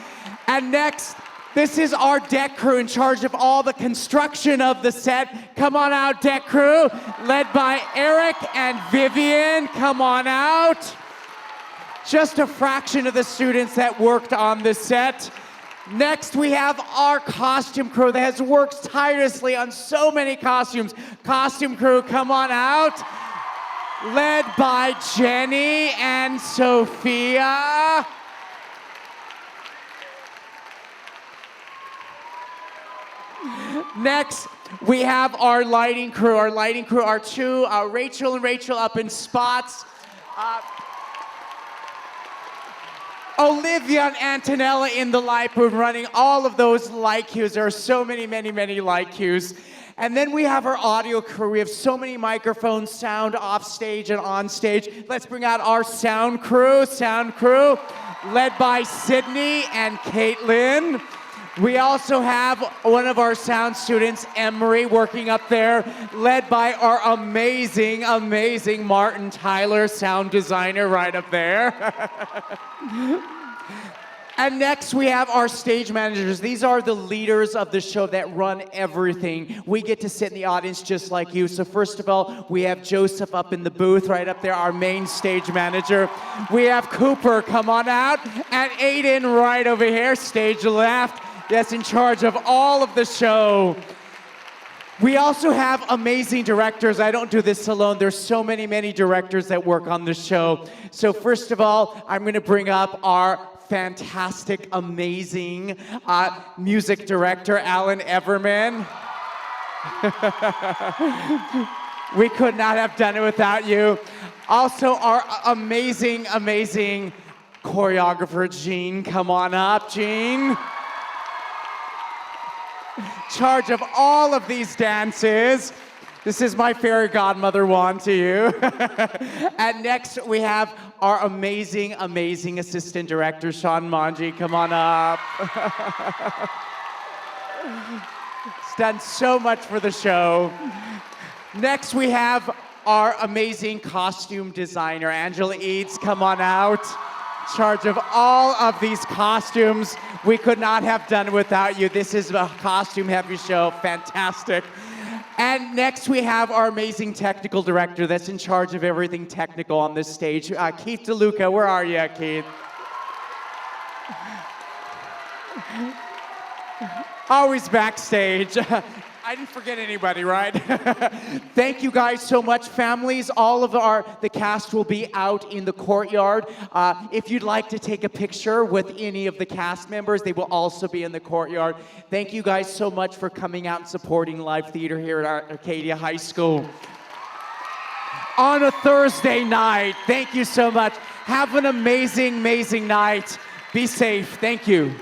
And next, this is our deck crew in charge of all the construction of the set. Come on out, deck crew, led by Eric and Vivian. Come on out. Just a fraction of the students that worked on the set. Next, we have our costume crew that has worked tirelessly on so many costumes. Costume crew, come on out. Led by Jenny and Sophia. Next, we have our lighting crew. Our lighting crew are two, Rachel and Rachel up in spots. Olivia and Antonella in the light booth running all of those light cues. There are so many light cues. And then we have our audio crew. We have so many microphones, sound off stage and on stage. Let's bring out our sound crew, led by Sydney and Caitlin. We also have one of our sound students, Emery, working up there, led by our amazing Martin Tyler, sound designer right up there. And next we have our stage managers. These are the leaders of the show that run everything. We get to sit in the audience just like you. So first of all, we have Joseph up in the booth right up there, our main stage manager. We have Cooper, come on out, and Aiden right over here, stage left. That's in charge of all of the show. We also have amazing directors. I don't do this alone. There's so many directors that work on the show. So first of all, I'm going to bring up our fantastic, amazing music director, Alan Everman. We could not have done it without you. Also, our amazing choreographer, Jean. Come on up, Jean. Charge of all of these dances. This is my fairy godmother wand to you. And next we have our amazing assistant director, Sean Manji. Come on up. He's done so much for the show. Next we have our amazing costume designer, Angela Eads. Come on out. Charge of all of these costumes. We could not have done it without you. This is a costume-heavy show. Fantastic. And next we have our amazing technical director that's in charge of everything technical on this stage. Keith DeLuca, where are you, Keith? Always backstage. I didn't forget anybody, right? Thank you guys so much, families. All of the cast will be out in the courtyard. If you'd like to take a picture with any of the cast members, they will also be in the courtyard. Thank you guys so much for coming out and supporting live theater here at Arcadia High School. On a Thursday night, thank you so much. Have an amazing night. Be safe. Thank you.